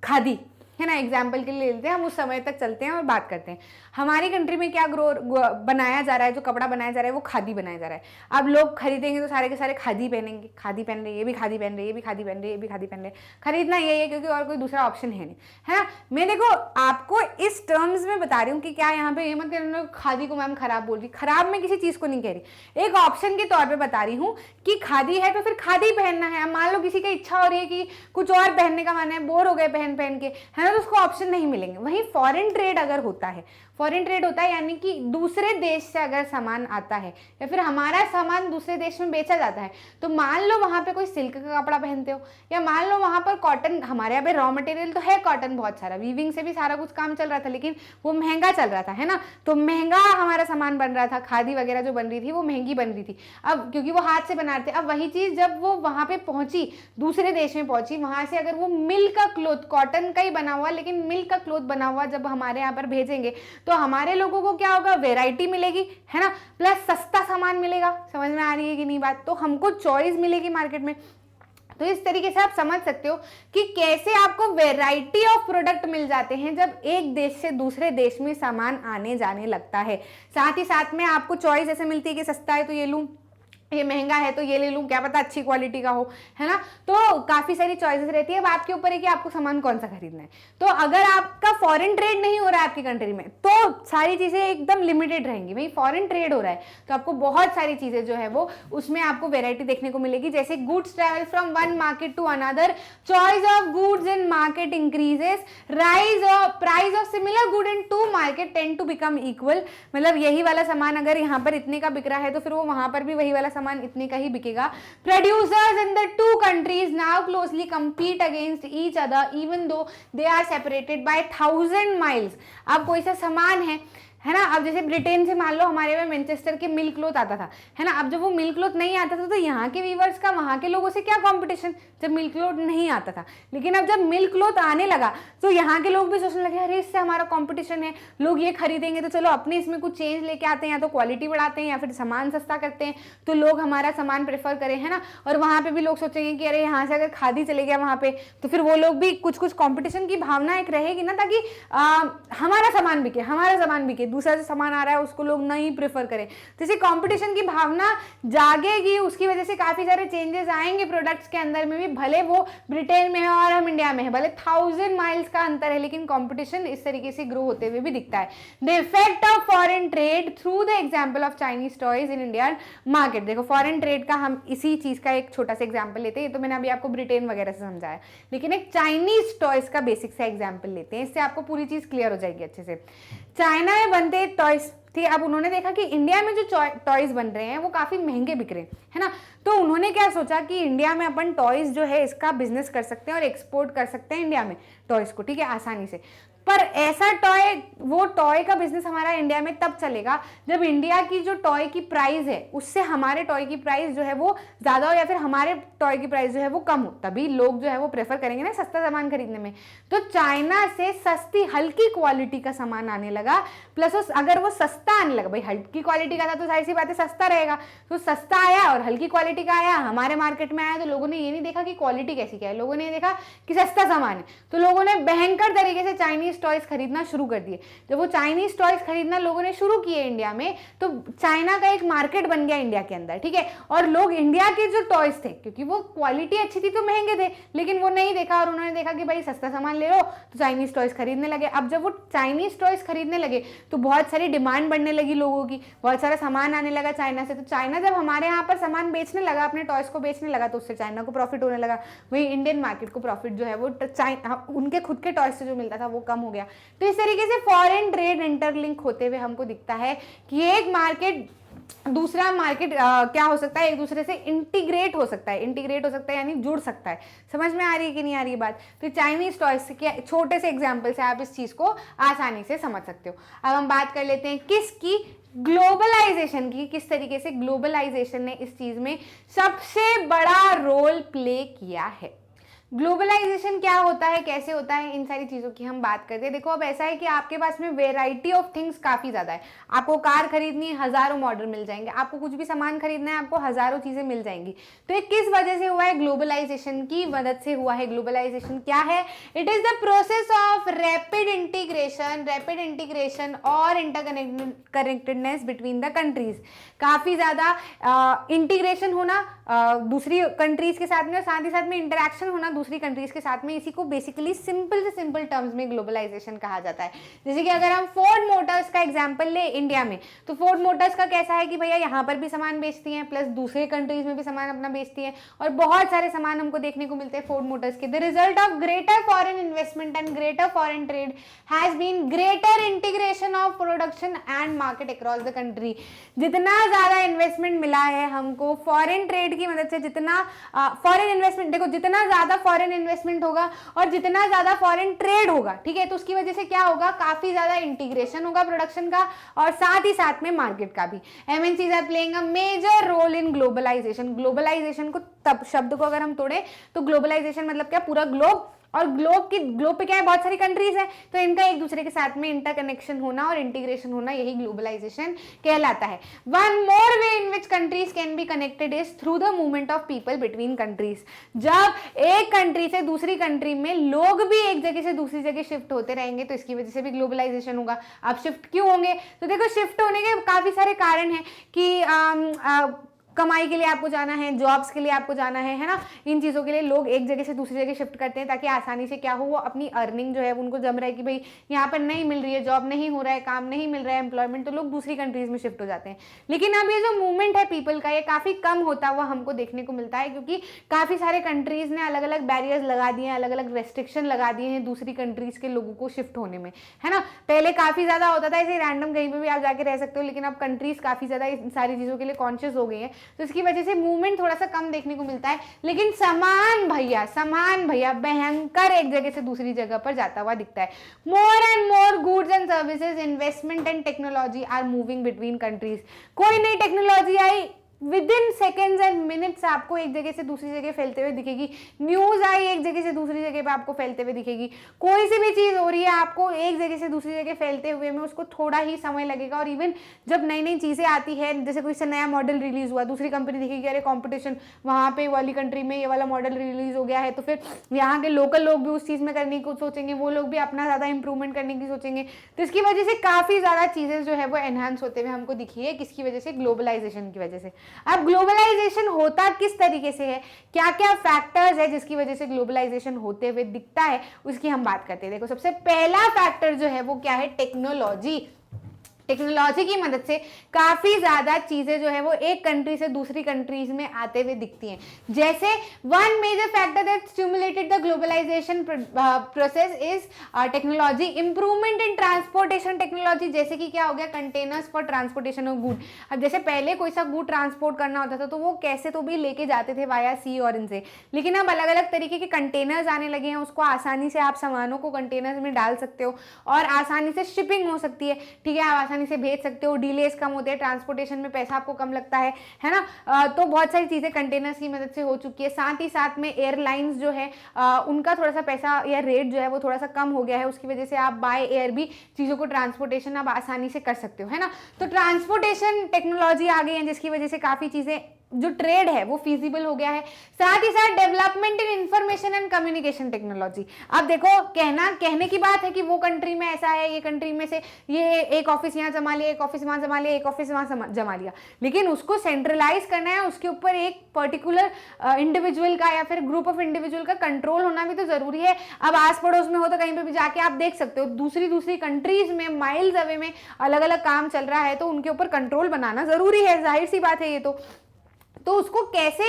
खादी, है ना, एग्जाम्पल के लिए लेते हैं, हम उस समय तक चलते हैं और बात करते हैं। हमारी कंट्री में क्या बनाया जा रहा है, जो कपड़ा बनाया जा रहा है वो खादी बनाया जा रहा है। अब लोग खरीदेंगे तो सारे के सारे खादी पहनेंगे, खादी पहन रहे, ये भी खादी पहन रहे, ये भी खादी पहन रहे, ये भी खादी पहन रहे। खरीदना यही है क्योंकि और कोई दूसरा ऑप्शन है नहीं, है ना। मैं देखो आपको इस टर्म्स में बता रही हूँ कि क्या यहाँ पे ये मत कहना खादी को मैम खराब बोल रही, खराब मैं किसी चीज को नहीं कह रही, एक ऑप्शन के तौर पे बता रही हूँ कि खादी है तो फिर खादी ही पहनना है। अब मान लो किसी का इच्छा हो रही है कि कुछ और पहनने का मन है, बोर हो गए पहन पहन के, है ना, तो उसको ऑप्शन नहीं मिलेंगे। वहीं फॉरेन ट्रेड अगर होता है, फॉरेन ट्रेड होता है यानी कि दूसरे देश से अगर सामान आता है या फिर हमारा सामान दूसरे देश में बेचा जाता है, तो मान लो वहां पे कोई सिल्क का कपड़ा पहनते हो या मान लो वहां पर कॉटन, हमारे यहाँ पे रॉ मटेरियल तो है कॉटन बहुत सारा, वीविंग से भी सारा कुछ काम चल रहा था, लेकिन वो महंगा चल रहा था, है ना, तो महंगा हमारा सामान बन रहा था, खादी वगैरह जो बन रही थी वो महंगी बन रही थी। अब क्योंकि वो हाथ से बना रहे थे, अब वही चीज जब वो वहां पे पहुंची, दूसरे देश में पहुंची, वहां से अगर वो मिल का क्लोथ, कॉटन का ही बना हुआ लेकिन मिल का क्लोथ बना हुआ जब हमारे यहाँ पर भेजेंगे, तो हमारे लोगों को क्या होगा, वेराइटी मिलेगी, है ना, प्लस सस्ता सामान मिलेगा। समझ में आ रही है कि नहीं बात, तो हमको चॉइस मिलेगी मार्केट में। तो इस तरीके से आप समझ सकते हो कि कैसे आपको वैरायटी ऑफ प्रोडक्ट मिल जाते हैं जब एक देश से दूसरे देश में सामान आने जाने लगता है। साथ ही साथ में आपको चॉइस ऐसे मिलती है कि सस्ता है तो ये लूं, ये महंगा है तो ये ले लूं, क्या पता अच्छी क्वालिटी का हो, है ना, तो काफी सारी चॉइसेस रहती है। अब आपके ऊपर है कि आपको सामान कौन सा खरीदना है। तो अगर आपका फॉरेन ट्रेड नहीं हो रहा है आपकी कंट्री में तो सारी चीजें एकदम लिमिटेड रहेंगी। वही फॉरेन ट्रेड हो रहा है तो आपको बहुत सारी चीजें जो है वो उसमें आपको वेराइटी देखने को मिलेगी, जैसे goods travel from one market to another, choice of goods in market increases, rise of price of similar good in two market tend to become equal. मतलब यही वाला सामान अगर यहाँ पर इतने का बिक रहा है तो फिर वो वहां पर भी वही वाला सामान इतने का ही बिकेगा। Producers in the two countries now closely compete against each other even though they are separated by 1000 miles। अब कोई सा सामान है ना, अब जैसे ब्रिटेन से मान लो हमारे में मैनचेस्टर के मिल्क क्लोथ आता था, है ना, अब जब वो मिल्क क्लोथ नहीं आता था तो यहाँ के वीवर्स का वहाँ के लोगों से क्या कंपटीशन, जब मिल्क क्लोथ नहीं आता था। लेकिन अब जब मिल्क क्लोथ आने लगा तो यहाँ के लोग भी सोचने लगे अरे इससे हमारा कंपटीशन है, लोग ये खरीदेंगे तो चलो अपने इसमें कुछ चेंज लेके आते हैं, या तो क्वालिटी बढ़ाते हैं या फिर सामान सस्ता करते हैं तो लोग हमारा सामान प्रेफर करें, है ना। और वहाँ पे भी लोग सोचेंगे कि अरे यहाँ से अगर खादी चले गया वहाँ पे तो फिर वो लोग भी कुछ कुछ कॉम्पिटिशन की भावना एक रहेगी ना, ताकि हमारा सामान बिके, हमारा सामान बिके, दूसरा जो सामान आ रहा है उसको लोग नहीं प्रेफर करें। तो इसे कंपटीशन की भावना जागेगी, उसकी वजह से काफी सारे चेंजेस आएंगे प्रोडक्ट्स के अंदर में भी, भले वो ब्रिटेन में है और हम इंडिया में है, भले 1000 माइल्स का अंतर है, लेकिन कंपटीशन इस तरीके से ग्रो होते हुए भी दिखता है। The effect of foreign trade through the example of Chinese toys in Indian market. देखो फॉरेन ट्रेड का हम इसी चीज का एक छोटा सा एग्जाम्पल लेते हैं, ये तो मैंने अभी आपको ब्रिटेन वगैरह से समझाया, लेकिन एक चाइनीज टॉयज का बेसिक सा एग्जाम्पल लेते हैं, इससे आपको पूरी चीज क्लियर हो जाएगी अच्छे से। चाइना में बनते टॉयज, ठीक है, अब उन्होंने देखा कि इंडिया में जो टॉयज बन रहे हैं वो काफी महंगे बिक रहे हैं, है ना, तो उन्होंने क्या सोचा कि इंडिया में अपन टॉयज जो है इसका बिजनेस कर सकते हैं और एक्सपोर्ट कर सकते हैं इंडिया में टॉयज को, ठीक है, आसानी से। पर ऐसा वो टॉय का बिजनेस हमारा इंडिया में तब चलेगा जब इंडिया की जो टॉय की प्राइस है उससे हमारे टॉय की प्राइस जो है वो ज्यादा हो या फिर हमारे टॉय की प्राइस जो है वो कम हो, तभी लोग जो है वो प्रेफर करेंगे ना सस्ता सामान खरीदने में। तो चाइना से सस्ती हल्की क्वालिटी का सामान आने लगा, प्लस अगर वो सस्ता आने लगा, भाई हल्की क्वालिटी का था तो जाहिर सी बात है सस्ता रहेगा, तो सस्ता आया और हल्की क्वालिटी का आया, हमारे मार्केट में आया, तो लोगों ने ये नहीं देखा कि क्वालिटी कैसी क्या है, लोगों ने देखा कि सस्ता सामान है, तो लोगों ने भयंकर तरीके से चाइनीज टॉयज खरीदना शुरू कर दिए। जब वो चाइनीज टॉयज खरीदना लोगों ने शुरू किए इंडिया में, तो चाइना का एक मार्केट बन गया इंडिया के अंदर, ठीक है, और लोग इंडिया के जो टॉयज थे, क्योंकि वो क्वालिटी अच्छी थी तो महंगे थे, लेकिन वो नहीं देखा और उन्होंने देखा कि भाई सस्ता सामान ले लो, तो चाइनीज टॉयज खरीदने लगे। अब जब वो चाइनीज टॉयज खरीदने लगे तो बहुत सारी डिमांड बढ़ने लगी लोगों की, बहुत सारा सामान आने लगा चाइना से, तो चाइना जब हमारे यहाँ पर सामान बेचने लगा, अपने टॉयज को बेचने लगा, तो उससे चाइना को प्रॉफिट होने लगा, वही इंडियन मार्केट को प्रॉफिट जो है वो उनके खुद के टॉयज से जो मिलता था वो कम हो गया। तो इस तरीके से फॉरेन ट्रेड इंटरलिंक होते हुए हमको दिखता है कि एक मार्केट दूसरा मार्केट क्या हो सकता है, एक दूसरे से इंटीग्रेट हो सकता है, इंटीग्रेट हो सकता है यानी जुड़ सकता है। समझ में आ रही है कि नहीं आ रही बात। तो चाइनीज टॉयज के छोटे से एग्जांपल से आप इस चीज को आसानी से समझ सकते हो। अब हम बात कर लेते हैं किसकी, ग्लोबलाइजेशन की, किस तरीके से ग्लोबलाइजेशन ने इस चीज में सबसे बड़ा रोल प्ले किया है। ग्लोबलाइजेशन क्या होता है, कैसे होता है, इन सारी चीज़ों की हम बात करते हैं। देखो अब ऐसा है कि आपके पास में वेराइटी ऑफ थिंग्स काफ़ी ज़्यादा है। आपको कार खरीदनी है, हज़ारों मॉडल मिल जाएंगे। आपको कुछ भी सामान खरीदना है, आपको हज़ारों चीज़ें मिल जाएंगी। तो ये किस वजह से हुआ है? ग्लोबलाइजेशन की मदद से हुआ है। ग्लोबलाइजेशन क्या है? It is the process of rapid integration और इंटरकनेक्टेडनेस बिटवीन द कंट्रीज। काफ़ी ज़्यादा इंटीग्रेशन होना दूसरी कंट्रीज के साथ में, और साथ ही साथ में इंटरेक्शन होना दूसरी कंट्रीज के साथ में। इसी को बेसिकली सिंपल से सिंपल टर्म्स में ग्लोबलाइजेशन कहा जाता है। जैसे कि अगर हम फोर्ड मोटर्स का एग्जांपल ले इंडिया में, तो फोर्ड मोटर्स का कैसा है कि भैया यहाँ पर भी सामान बेचती हैं, प्लस दूसरे कंट्रीज में भी सामान अपना बेचती हैं, और बहुत सारे सामान हमको देखने को मिलते हैं फोर्ड मोटर्स के। The result of greater foreign investment and greater foreign trade has been greater integration of production and market across the country. जितना ज्यादा इन्वेस्टमेंट मिला है हमको फॉरेन ट्रेड की मदद से, जितना फॉरेन इन्वेस्टमेंट, देखो जितना ज्यादा फॉरेन इन्वेस्टमेंट होगा और जितना ज्यादा फॉरेन ट्रेड होगा, ठीक है, तो उसकी वजह से क्या होगा? काफी ज्यादा इंटीग्रेशन होगा प्रोडक्शन का, और साथ ही साथ में मार्केट का भी। MNCs are playing a major role in globalisation. Globalisation को तब शब्द को अगर हम तोड़े तो ग्लोबलाइजेशन मतलब क्या? पूरा ग्लोब, और ग्लोब पे क्या है? बहुत सारी कंट्रीज है, तो इनका एक दूसरे के साथ में इंटरकनेक्शन होना और इंटीग्रेशन होना, यही ग्लोबलाइजेशन कहलाता है। One more way in which countries can be connected is through the movement of people between countries. जब एक कंट्री से दूसरी कंट्री में लोग भी एक जगह से दूसरी जगह शिफ्ट होते रहेंगे, तो इसकी वजह से भी ग्लोबलाइजेशन होगा। अब शिफ्ट क्यों होंगे? तो देखो शिफ्ट होने के काफी सारे कारण हैं कि कमाई के लिए आपको जाना है, जॉब्स के लिए आपको जाना है ना, इन चीज़ों के लिए लोग एक जगह से दूसरी जगह शिफ्ट करते हैं, ताकि आसानी से क्या हो, वो अपनी अर्निंग जो है उनको जम रहा है कि भाई यहाँ पर नहीं मिल रही है, जॉब नहीं हो रहा है, काम नहीं मिल रहा है, एम्प्लॉयमेंट, तो लोग दूसरी कंट्रीज में शिफ्ट हो जाते हैं। लेकिन अब ये जो मूवमेंट है पीपल का, ये काफ़ी कम होता हुआ हमको देखने को मिलता है, क्योंकि काफ़ी सारे कंट्रीज ने अलग अलग बैरियर्स लगा दिए हैं, अलग अलग रेस्ट्रिक्शन लगा दिए हैं दूसरी कंट्रीज के लोगों को शिफ्ट होने में, है ना। पहले काफ़ी ज़्यादा होता था ऐसे रैंडम कहीं पर भी आप जाके रह सकते हो, लेकिन अब कंट्रीज काफ़ी ज़्यादा इन सारी चीज़ों के लिए कॉन्शियस हो गई हैं, तो इसकी वजह से मूवमेंट थोड़ा सा कम देखने को मिलता है। लेकिन सामान भैया भयंकर एक जगह से दूसरी जगह पर जाता हुआ दिखता है। More and more goods and services, investment and technology are moving between countries. कोई नई टेक्नोलॉजी आई, within seconds and minutes आपको एक जगह से दूसरी जगह फैलते हुए दिखेगी। न्यूज़ आई, एक जगह से दूसरी जगह पे आपको फैलते हुए दिखेगी। कोई सी भी चीज़ हो रही है, आपको एक जगह से दूसरी जगह फैलते हुए में उसको थोड़ा ही समय लगेगा। और इवन जब नई नई चीज़ें आती है, जैसे कोई सा नया मॉडल रिलीज हुआ, दूसरी कंपनी दिखेगी अरे कॉम्पिटिशन, वहाँ पे वाली कंट्री में ये वाला मॉडल रिलीज हो गया है, तो फिर यहाँ के लोकल लोग भी उस चीज़ में करने की सोचेंगे, वो लोग भी अपना ज़्यादा इंप्रूवमेंट करने की सोचेंगे। तो इसकी वजह से काफ़ी ज़्यादा चीज़ें जो है वो एनहांस होते हुए हमको दिखी है। किसकी वजह से? ग्लोबलाइजेशन की वजह से। अब ग्लोबलाइजेशन होता किस तरीके से है, क्या क्या फैक्टर्स है जिसकी वजह से ग्लोबलाइजेशन होते हुए दिखता है, उसकी हम बात करते हैं। देखो सबसे पहला फैक्टर जो है वो क्या है? टेक्नोलॉजी। टेक्नोलॉजी की मदद से काफ़ी ज़्यादा चीज़ें जो है वो एक कंट्री से दूसरी कंट्रीज में आते हुए दिखती हैं। जैसे one major factor that stimulated the globalisation process is technology. Improvement in transportation technology, जैसे कि क्या हो गया? Containers for transportation of good. अब जैसे पहले कोई सा गुड ट्रांसपोर्ट करना होता था तो वो कैसे तो भी लेके जाते थे वाया सी और इनसे, लेकिन अब अलग अलग तरीके के कंटेनर्स आने लगे हैं। उसको आसानी से आप सामानों को कंटेनर्स में डाल सकते हो और आसानी से शिपिंग हो सकती है, ठीक है, आप आसानी से भेज सकते हो, डिलेस कम होते हैं, ट्रांसपोर्टेशन में पैसा आपको कम लगता है ना। तो बहुत सारी चीज़ें कंटेनर्स की मदद से हो चुकी है। साथ ही साथ में एयरलाइंस जो है उनका थोड़ा सा पैसा या रेट जो है वो थोड़ा सा कम हो गया है, उसकी वजह से आप बाय एयर भी चीज़ों को ट्रांसपोर्टेशन आप आसानी से कर सकते हो, है ना। तो ट्रांसपोर्टेशन टेक्नोलॉजी आ गई है जिसकी वजह से काफ़ी चीज़ें, जो ट्रेड है वो फीजिबल हो गया है। साथ ही साथ development in information and communication technology. अब देखो कहने की बात है कि वो कंट्री में ऐसा है, ये कंट्री में से ये एक ऑफिस यहाँ जमा लिया, एक ऑफिस वहाँ जमा लिया, एक ऑफिस वहाँ जमा लिया, लेकिन उसको सेंट्रलाइज करना है, उसके ऊपर एक पर्टिकुलर इंडिविजुअल का या फिर ग्रुप ऑफ इंडिविजुअल का कंट्रोल होना भी तो जरूरी है। अब आस पड़ोस में हो तो कहीं पर भी जाके आप देख सकते हो, दूसरी कंट्रीज में माइल्स अवे में अलग अलग काम चल रहा है, तो उनके ऊपर कंट्रोल बनाना जरूरी है, जाहिर सी बात है ये तो उसको कैसे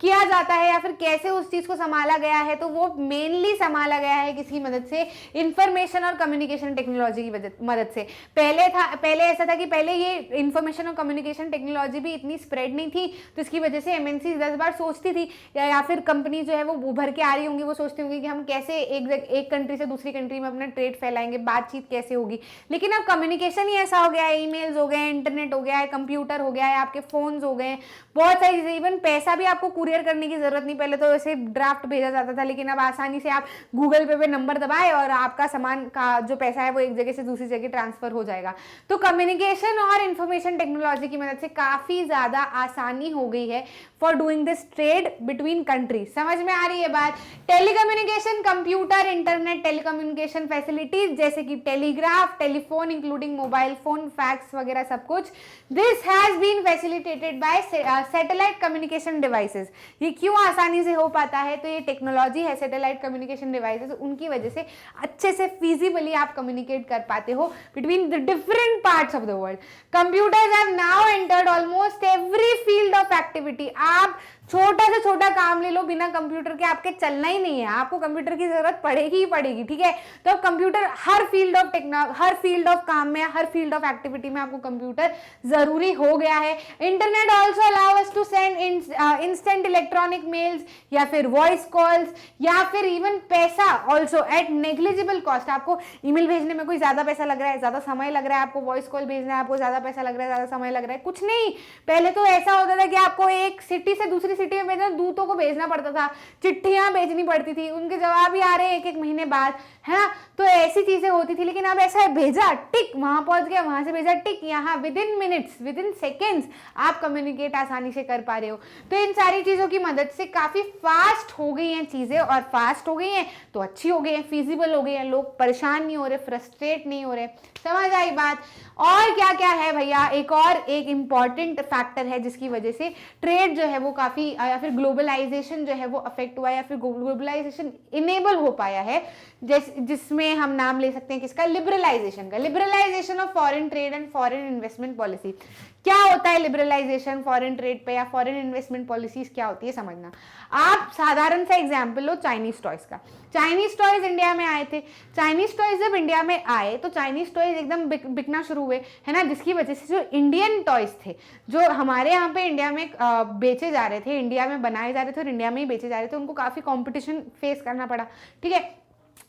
किया जाता है या फिर कैसे उस चीज को संभाला गया है, तो वो मेनली संभाला गया है किसकी मदद से? इंफॉर्मेशन और कम्युनिकेशन टेक्नोलॉजी की मदद से। पहले ऐसा था कि पहले ये इंफॉर्मेशन और कम्युनिकेशन टेक्नोलॉजी भी इतनी स्प्रेड नहीं थी, तो इसकी वजह से एमएनसी 10 बार सोचती थी या फिर कंपनी जो है वो उभर के आ रही होंगी, वो सोचती होंगी कि हम कैसे एक कंट्री से दूसरी कंट्री में अपना ट्रेड फैलाएंगे, बातचीत कैसे होगी। लेकिन अब कम्युनिकेशन ही ऐसा हो गया है, ईमेल्स हो गए, इंटरनेट हो गया है, कंप्यूटर हो गया है, आपके फोन्स हो गए, बहुत सारी चीजें, इवन पैसा भी आपको कुरियर क्लियर करने की जरूरत नहीं, पहले तो ऐसे ड्राफ्ट भेजा जाता था, लेकिन अब आसानी से आप गूगल पे नंबर दबाए और आपका सामान का जो पैसा है वो एक जगह से दूसरी जगह ट्रांसफर हो जाएगा। तो कम्युनिकेशन और इंफॉर्मेशन टेक्नोलॉजी की मदद से काफी ज्यादा आसानी हो गई है for doing this trade between countries. समझ में आ रही है बात? Telecommunication, computer, internet, telecommunication facilities जैसे कि telegraph, telephone including mobile phone, fax वगैरह सब कुछ, this has been facilitated by satellite communication devices. ये क्यों आसानी से हो पाता है? तो ये टेक्नोलॉजी है सैटेलाइट कम्युनिकेशन डिवाइसेस, उनकी वजह से अच्छे से फिजिबली आप कम्युनिकेट कर पाते हो between the different parts of the world. Computers have now entered almost every field of activity. आप छोटा से छोटा काम ले लो, बिना कंप्यूटर के आपके चलना ही नहीं है, आपको कंप्यूटर की जरूरत पड़ेगी ही पड़ेगी, ठीक है? तो अब कंप्यूटर हर फील्ड ऑफ काम में, हर फील्ड ऑफ एक्टिविटी में आपको कंप्यूटर जरूरी हो गया है। Internet also allow us to send instant electronic mails या फिर वॉइस कॉल्स या फिर इवन पैसा ऑल्सो एट नेग्लिजिबल कॉस्ट। आपको ईमेल भेजने में कोई ज्यादा पैसा लग रहा है, ज्यादा समय लग रहा है, आपको वॉइस कॉल भेजना है, आपको ज्यादा पैसा लग रहा है, ज्यादा समय लग रहा है, कुछ नहीं। पहले तो ऐसा होता था कि आपको एक सिटी से दूसरी सिटी में भेजना, दूतों को भेजना पड़ता था, चिट्ठियां भेजनी पड़ती थी, उनके जवाब भी आ रहे हैं 1-1 महीने बाद, है ना? तो ऐसी चीजें होती थी। लेकिन अब ऐसा है, भेजा टिक, वहां पहुंच गया, वहां से भेजा टिक, यहाँ with in minutes, with in seconds आप कम्युनिकेट आसानी से कर पा रहे हो। तो इन सारी चीजों की मदद से काफी फास्ट हो गई हैं चीजें, और फास्ट हो गई हैं तो अच्छी हो गई हैं, फिजिबल हो गई हैं, लोग परेशान नहीं हो रहे, फ्रस्ट्रेट नहीं हो रहे। समझ आई बात? और क्या क्या है भैया? एक इंपॉर्टेंट फैक्टर है जिसकी वजह से ट्रेड जो है वो काफी, या फिर ग्लोबलाइजेशन जो है वो अफेक्ट हुआ है, या फिर ग्लोबलाइजेशन इनेबल हो पाया है, जिसमें हम नाम ले सकते हैं किसका? लिबरलाइजेशन का। Liberalisation of foreign trade and foreign investment policy. क्या होता है लिबरलाइजेशन फॉरेन ट्रेड पे या फॉरेन इन्वेस्टमेंट पॉलिसीज क्या होती है समझना। आप साधारण सा एग्जांपल लो चाइनीज टॉयज का। चाइनीज टॉयज इंडिया में आए थे, चाइनीज टॉयज जब इंडिया में आए तो चाइनीज टॉयज एकदम बिकना शुरू हुए, है ना? जिसकी वजह से जो इंडियन टॉयज थे, जो हमारे यहाँ पे इंडिया में बेचे जा रहे थे, इंडिया में बनाए जा रहे थे और इंडिया में ही बेचे जा रहे थे, उनको काफी कॉम्पिटिशन फेस करना पड़ा, ठीक है?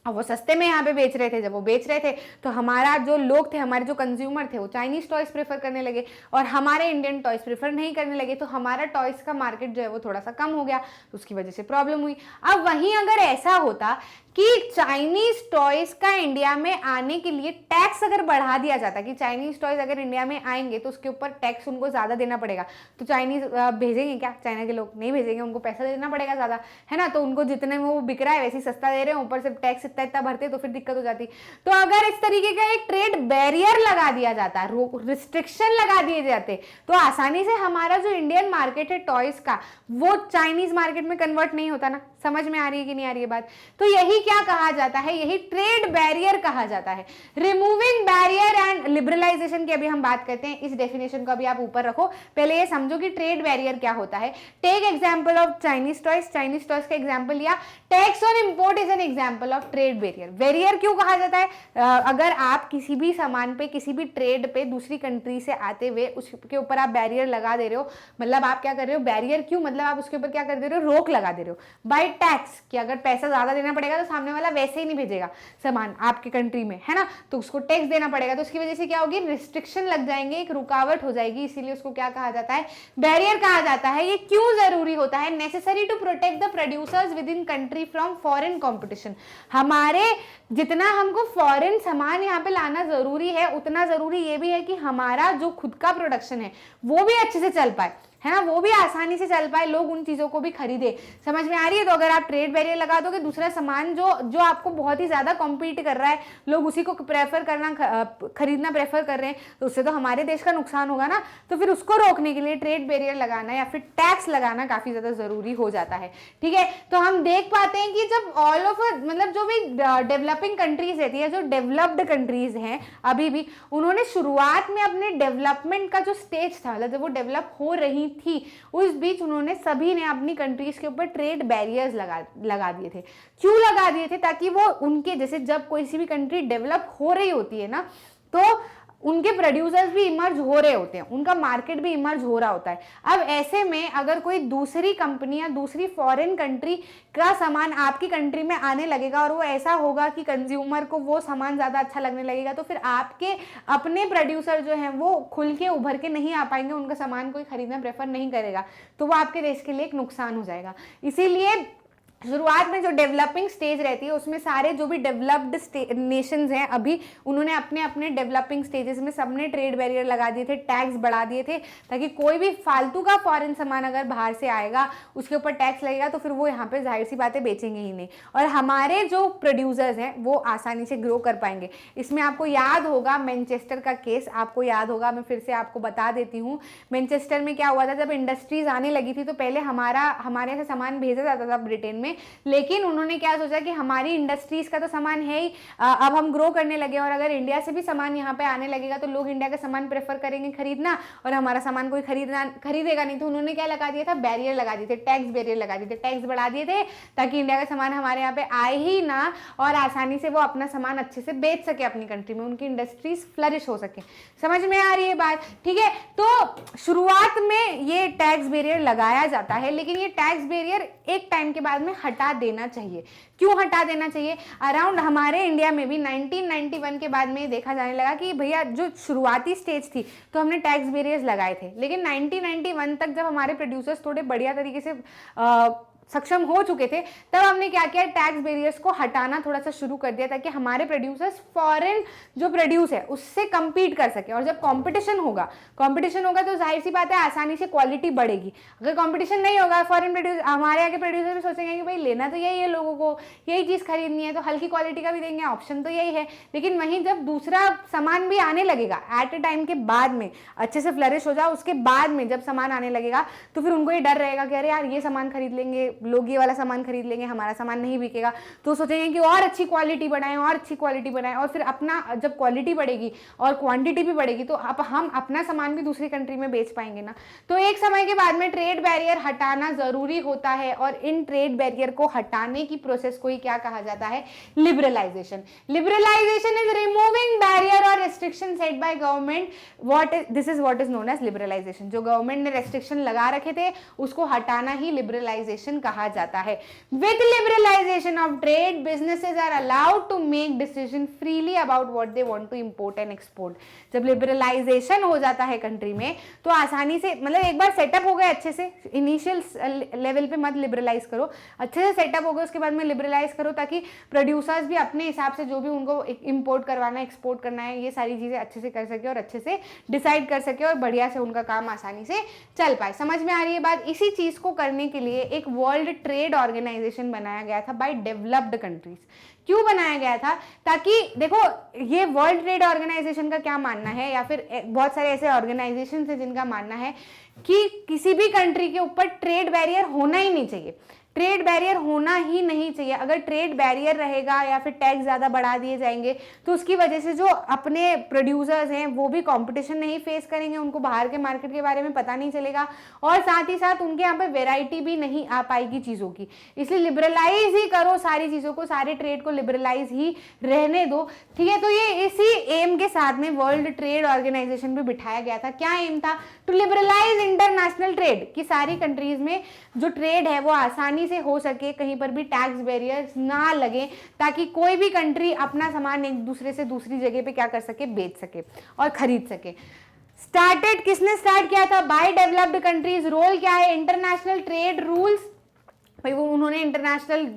अब वो सस्ते में यहाँ पे बेच रहे थे, जब वो बेच रहे थे तो हमारा जो लोग थे, हमारे जो कंज्यूमर थे, वो चाइनीज टॉयज प्रेफर करने लगे और हमारे इंडियन टॉयज प्रेफर नहीं करने लगे, तो हमारा टॉयज का मार्केट जो है वो थोड़ा सा कम हो गया, तो उसकी वजह से प्रॉब्लम हुई। अब वहीं अगर ऐसा होता कि चाइनीज टॉयज का इंडिया में आने के लिए टैक्स अगर बढ़ा दिया जाता, कि चाइनीज टॉयज अगर इंडिया में आएंगे तो उसके ऊपर टैक्स उनको ज्यादा देना पड़ेगा, तो चाइनीज भेजेंगे क्या? चाइना के लोग नहीं भेजेंगे, उनको पैसा देना पड़ेगा ज्यादा, है ना? तो उनको जितने में वो बिक रहा है वैसे ही सस्ता दे रहे हैं, ऊपर से टैक्स इतना भरते तो फिर दिक्कत हो जाती। तो अगर इस तरीके का एक ट्रेड बैरियर लगा दिया जाता, रिस्ट्रिक्शन लगा दिए जाते, तो आसानी से हमारा जो इंडियन मार्केट है टॉयज का, वो चाइनीज मार्केट में कन्वर्ट नहीं होता ना। समझ में आ रही है कि नहीं आ रही है बात? तो यही क्या कहा जाता है? यही ट्रेड बैरियर कहा जाता है। रिमूविंग बैरियर एंड लिबरलाइजेशन की अभी हम बात करते हैं, इस डेफिनेशन को अभी आप ऊपर रखो, पहले ये समझो कि ट्रेड बैरियर क्या होता है। Take example of Chinese toys, Chinese toys का एग्जांपल लिया। Tax on import is an example of trade barrier. Barrier क्यों कहा जाता है? अगर आप किसी भी सामान पे, किसी भी ट्रेड पे दूसरी कंट्री से आते हुए उसके ऊपर आप बैरियर लगा दे रहे हो, मतलब आप क्या कर रहे हो? बैरियर क्यों? मतलब आप उसके ऊपर क्या कर दे रहे हो? रोक लगा दे रहे हो बाय टैक्स, कि अगर पैसा ज्यादा देना पड़ेगा तो सामने वाला वैसे ही नहीं भेजेगा सामान आपके कंट्री में, है ना? तो उसको टैक्स देना पड़ेगा, तो उसकी वजह से क्या होगी? रिस्ट्रिक्शन लग जाएंगे, एक रुकावट हो जाएगी, इसीलिए उसको क्या कहा जाता है? बैरियर कहा जाता है। ये क्यों जरूरी होता है? Necessary to protect the producers within country from foreign competition. हमारे जितना हमको फॉरेन सामान यहाँ पे लाना जरूरी है, उतना जरूरी ये भी है कि हमारा जो खुद का प्रोडक्शन है वो भी अच्छे से चल पाए, है ना? वो भी आसानी से चल पाए, लोग उन चीजों को भी खरीदे। समझ में आ रही है? तो अगर आप ट्रेड बैरियर लगा दोगे, दूसरा सामान जो आपको बहुत ही ज्यादा कॉम्पीट कर रहा है, लोग उसी को खरीदना प्रेफर कर रहे हैं, तो उससे तो हमारे देश का नुकसान होगा ना। तो फिर उसको रोकने के लिए ट्रेड बैरियर लगाना या फिर टैक्स लगाना काफी ज्यादा जरूरी हो जाता है, ठीक है? तो हम देख पाते हैं कि जब ऑल ओवर, मतलब जो भी डेवलपिंग कंट्रीज रहती है, जो डेवलप्ड कंट्रीज हैं अभी भी, उन्होंने शुरुआत में अपने डेवलपमेंट का जो स्टेज था, मतलब जब वो डेवलप हो रही थी, उस बीच उन्होंने सभी ने अपनी कंट्रीज के ऊपर ट्रेड बैरियर्स लगा दिए थे। क्यों लगा दिए थे? ताकि वो उनके, जैसे जब कोई सी भी कंट्री डेवलप हो रही होती है ना, तो उनके प्रोड्यूसर्स भी इमर्ज हो रहे होते हैं, उनका मार्केट भी इमर्ज हो रहा होता है। अब ऐसे में अगर कोई दूसरी कंपनी या दूसरी फॉरेन कंट्री का सामान आपकी कंट्री में आने लगेगा और वो ऐसा होगा कि कंज्यूमर को वो सामान ज़्यादा अच्छा लगने लगेगा, तो फिर आपके अपने प्रोड्यूसर जो हैं वो खुल के उभर के नहीं आ पाएंगे, उनका सामान कोई खरीदना प्रेफर नहीं करेगा, तो वो आपके देश के लिए एक नुकसान हो जाएगा। इसीलिए शुरुआत में जो डेवलपिंग स्टेज रहती है उसमें सारे जो भी डेवलप्ड नेशंस हैं अभी, उन्होंने अपने अपने डेवलपिंग स्टेजेस में सबने ट्रेड बैरियर लगा दिए थे, टैक्स बढ़ा दिए थे, ताकि कोई भी फालतू का फॉरेन सामान अगर बाहर से आएगा उसके ऊपर टैक्स लगेगा तो फिर वो यहाँ पे जाहिर सी बातें बेचेंगे ही नहीं, और हमारे जो प्रोड्यूसर्स हैं वो आसानी से ग्रो कर पाएंगे। इसमें आपको याद होगा मैनचेस्टर का केस, आपको याद होगा, मैं फिर से आपको बता देती हूँ। मैनचेस्टर में क्या हुआ था, जब इंडस्ट्रीज आने लगी थी तो पहले हमारे यहाँ से सामान भेजा जाता था ब्रिटेन में, लेकिन उन्होंने क्या सोचा कि हमारी इंडस्ट्रीज का तो सामान है ही, अब हम ग्रो करने लगे और अगर इंडिया से भी सामान यहाँ पे आने लगेगा तो लोग इंडिया का सामान प्रेफर करेंगे खरीदना और हमारा सामान कोई खरीदेगा नहीं। तो उन्होंने क्या लगा दिया था, बैरियर लगा दिए थे, टैक्स बैरियर लगा दिए थे, टैक्स बढ़ा दिए थे ताकि इंडिया का सामान हमारे यहाँ पे आए ही ना और आसानी से वो अपना सामान अच्छे से बेच सके अपनी कंट्री में, उनकी इंडस्ट्रीज फ्लरिश हो सके। समझ में आ रही है बात? ठीक है, तो शुरुआत में ये टैक्स बैरियर लगाया जाता है, लेकिन ये टैक्स बैरियर एक टाइम के बाद में हटा देना चाहिए। क्यों हटा देना चाहिए? अराउंड हमारे इंडिया में भी 1991 के बाद में देखा जाने लगा कि भैया जो शुरुआती स्टेज थी तो हमने टैक्स बैरियर्स लगाए थे, लेकिन 1991 तक जब हमारे प्रोड्यूसर्स थोड़े बढ़िया तरीके से सक्षम हो चुके थे तब हमने क्या किया, टैक्स बैरियर्स को हटाना थोड़ा सा शुरू कर दिया ताकि हमारे प्रोड्यूसर्स फॉरेन जो प्रोड्यूस है उससे compete कर सके। और जब कंपटीशन होगा तो जाहिर सी बात है आसानी से क्वालिटी बढ़ेगी। अगर कंपटीशन नहीं होगा, फॉरेन प्रोड्यूस हमारे यहाँ के प्रोड्यूसर भी सोचेंगे कि भाई लेना तो यही है, लोगों को यही चीज़ खरीदनी है तो हल्की क्वालिटी का भी देंगे, ऑप्शन तो यही है। लेकिन वहीं जब दूसरा सामान भी आने लगेगा एट ए टाइम के बाद में, अच्छे से फ्लरिश हो जाए उसके बाद में जब सामान आने लगेगा तो फिर उनको ये डर रहेगा कि अरे यार ये सामान खरीद लेंगे, लोग ये वाला सामान खरीद लेंगे, हमारा सामान नहीं बिकेगा, तो सोचेंगे कि और अच्छी क्वालिटी बढ़ाएं और फिर अपना जब क्वालिटी बढ़ेगी और क्वांटिटी भी बढ़ेगी तो अब हम अपना सामान भी दूसरी कंट्री में बेच पाएंगे ना। तो एक समय के बाद में ट्रेड बैरियर हटाना जरूरी होता है और इन ट्रेड बैरियर को हटाने की प्रोसेस को ही क्या कहा जाता है, liberalisation. Liberalisation is removing barrier और restriction set by government, this is what is known as liberalisation. जो गवर्नमेंट ने रेस्ट्रिक्शन लगा रखे थे उसको हटाना ही लिबरलाइजेशन कहा जाता है। With liberalization of trade, businesses are allowed to make decision freely about what they want to import and export. जब लिबरलाइजेशन हो जाता है कंट्री में तो आसानी से, मतलब एक बार सेटअप हो गए अच्छे से, इनिशियल लेवल पे मत लिबरलाइज करो, अच्छे से सेटअप हो गए उसके बाद में लिबरलाइज करो ताकि प्रोड्यूसर्स भी अपने हिसाब से जो भी उनको इंपोर्ट करवाना है, एक्सपोर्ट करना है, ये सारी चीजें अच्छे से कर सके और अच्छे से डिसाइड कर सके और बढ़िया से उनका काम आसानी से चल पाए। समझ में आ रही है बात? इसी चीज को करने के लिए एक वर्ल्ड ट्रेड ऑर्गेनाइजेशन बनाया गया था बाय डेवलप्ड कंट्रीज। क्यों बनाया गया था? ताकि देखो ये वर्ल्ड ट्रेड ऑर्गेनाइजेशन का क्या मानना है, या फिर बहुत सारे ऐसे ऑर्गेनाइजेशन है जिनका मानना है कि किसी भी कंट्री के ऊपर ट्रेड बैरियर होना ही नहीं चाहिए, ट्रेड बैरियर होना ही नहीं चाहिए। अगर ट्रेड बैरियर रहेगा या फिर टैक्स ज़्यादा बढ़ा दिए जाएंगे तो उसकी वजह से जो अपने प्रोड्यूसर्स हैं वो भी कंपटीशन नहीं फेस करेंगे, उनको बाहर के मार्केट के बारे में पता नहीं चलेगा और साथ ही साथ उनके यहाँ पे वैरायटी भी नहीं आ पाएगी चीज़ों की। इसलिए लिबरलाइज ही करो सारी चीज़ों को, सारे ट्रेड को लिबरलाइज ही रहने दो। ठीक है, तो ये इसी एम के साथ में वर्ल्ड ट्रेड ऑर्गेनाइजेशन भी बिठाया गया था। क्या एम था? टू लिबरलाइज इंटरनेशनल ट्रेड, कि सारी कंट्रीज में जो ट्रेड है वो आसानी से हो सके, कहीं पर भी टैक्स बैरियर्स ना लगे ताकि कोई भी कंट्री अपना सामान एक दूसरे से दूसरी जगह पे क्या कर सके, बेच सके और खरीद सके। स्टार्टेड, किसने स्टार्ट किया था? Bye developed countries. रोल क्या है? इंटरनेशनल ट्रेड रूल्स, भाई वो उन्होंने इंटरनेशनल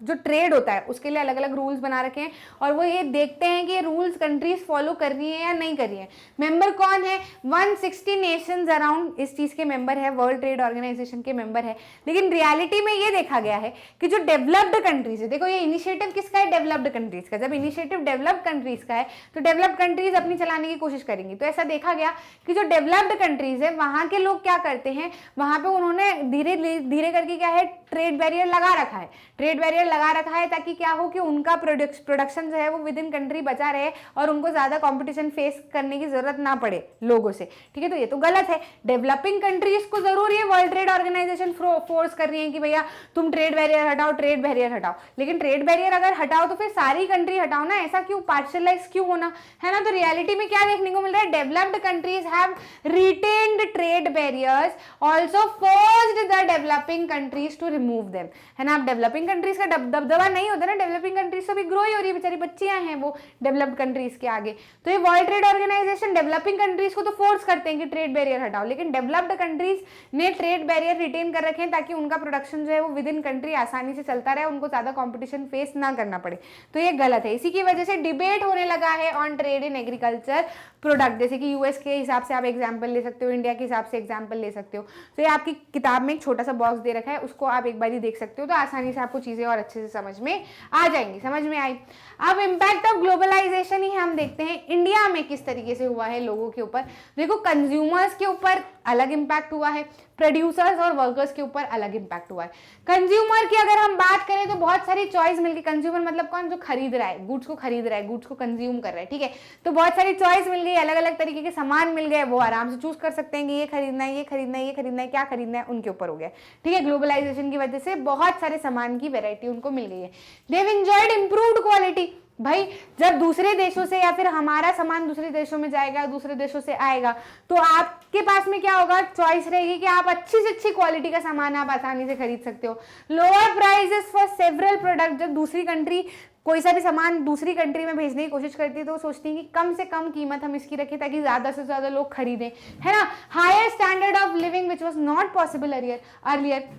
जो ट्रेड होता है उसके लिए अलग अलग रूल्स बना रखे हैं और वो ये देखते हैं कि ये रूल्स कंट्रीज फॉलो कर रही है या नहीं कर रही है। मेंबर कौन है? 160 नेशंस अराउंड इस चीज के मेंबर है, वर्ल्ड ट्रेड ऑर्गेनाइजेशन के मेंबर है। लेकिन रियलिटी में ये देखा गया है कि जो डेवलप्ड कंट्रीज है, देखो ये इनिशिएटिव किसका है? डेवलप्ड कंट्रीज का। जब इनिशिएटिव डेवलप्ड कंट्रीज का है तो डेवलप्ड कंट्रीज अपनी चलाने की कोशिश करेंगी। तो ऐसा देखा गया कि जो डेवलप्ड कंट्रीज है वहां के लोग क्या करते हैं, वहां पे उन्होंने धीरे धीरे करके क्या है, ट्रेड बैरियर लगा रखा है। ट्रेड बैरियर लगा रखा है ताकि क्या हो कि उनका प्रोडक्शन जो है वो विद इन कंट्री बचा रहे और उनको ज्यादा कंपटीशन फेस करने की जरूरत ना पड़े लोगों से, ठीक है। तो ये तो गलत है। डेवलपिंग कंट्रीज को जरूर ये वर्ल्ड ट्रेड ऑर्गेनाइजेशन फोर्स कर रही है कि भैया तुम ट्रेड बैरियर हटाओ, ट्रेड बैरियर हटाओ, लेकिन ट्रेड बैरियर अगर हटाओ तो फिर सारी कंट्री हटाओ ना, ऐसा क्यों पार्शलाइज क्यों होना, है ना। तो रियलिटी में क्या देखने को मिल रहा है, developed countries have retained trade barriers, also forced the developing countries to remove them, है ना। अब डेवलपिंग कंट्रीज का दबदबा नहीं होता ना, डेवलपिंग कंट्रीज तो भी ग्रो ही हो रही है, बेचारी बच्चियां हैं वो डेवलप्ड कंट्रीज के आगे। तो ये world trade organisation developing countries को तो फोर्स करते हैं कि ट्रेड बैरियर हटाओ, लेकिन डेवलप्ड कंट्रीज ने ट्रेड बैरियर रिटेन कर रखे हैं ताकि उनका प्रोडक्शन जो है वो विद इन कंट्री आसानी से चलता रहे, उनको ज्यादा कंपटीशन फेस ना करना पड़े। तो ये गलत है। इसी की वजह से डिबेट होने लगा है on trade in agriculture product, जैसे कि यूएस के हिसाब से आप एग्जाम्पल ले सकते हो, इंडिया के हिसाब से एग्जाम्पल ले सकते हो। तो ये आपकी किताब में एक छोटा सा बॉक्स दे रखा है, उसको आप एक बार ही देख सकते हो, तो आसानी से आपको चीजें और अच्छे से समझ में आ जाएंगी। समझ में आई। अब इम्पैक्ट ऑफ ग्लोबलाइजेशन ही हम देखते हैं इंडिया में किस तरीके से हुआ है लोगों के ऊपर। देखो, कंज्यूमर्स के ऊपर अलग इम्पैक्ट हुआ है, प्रोड्यूसर्स और वर्कर्स के ऊपर अलग इम्पैक्ट हुआ है। कंज्यूमर की अगर हम बात करें तो बहुत सारी चॉइस मिल गई। कंज्यूमर मतलब कौन, जो खरीद रहा है, गुड्स को खरीद रहा है, गुड्स को कंज्यूम कर रहा है, ठीक है। तो बहुत सारी चॉइस मिल गई, अलग अलग तरीके के सामान मिल गए, वो आराम से चूज कर सकते हैं कि ये खरीदना है, ये खरीदना है, ये खरीदना है, क्या खरीदना है उनके ऊपर हो गया, ठीक है। ग्लोबलाइजेशन की वजह से बहुत सारे सामान की वेरायटी उनको मिल गई है। They have enjoyed improved quality. भाई जब दूसरे देशों से या फिर हमारा सामान दूसरे देशों में जाएगा, दूसरे देशों से आएगा, तो आपके पास में क्या होगा, चॉइस रहेगी कि आप अच्छी से अच्छी क्वालिटी का सामान आप आसानी से खरीद सकते हो। Lower prices for several product. जब दूसरी कंट्री कोई सा भी सामान दूसरी कंट्री में भेजने की कोशिश करती है तो वो सोचती है कि कम से कम कीमत हम इसकी रखें ताकि ज्यादा से ज्यादा लोग खरीदें, है ना। Higher standard of living which was not possible earlier,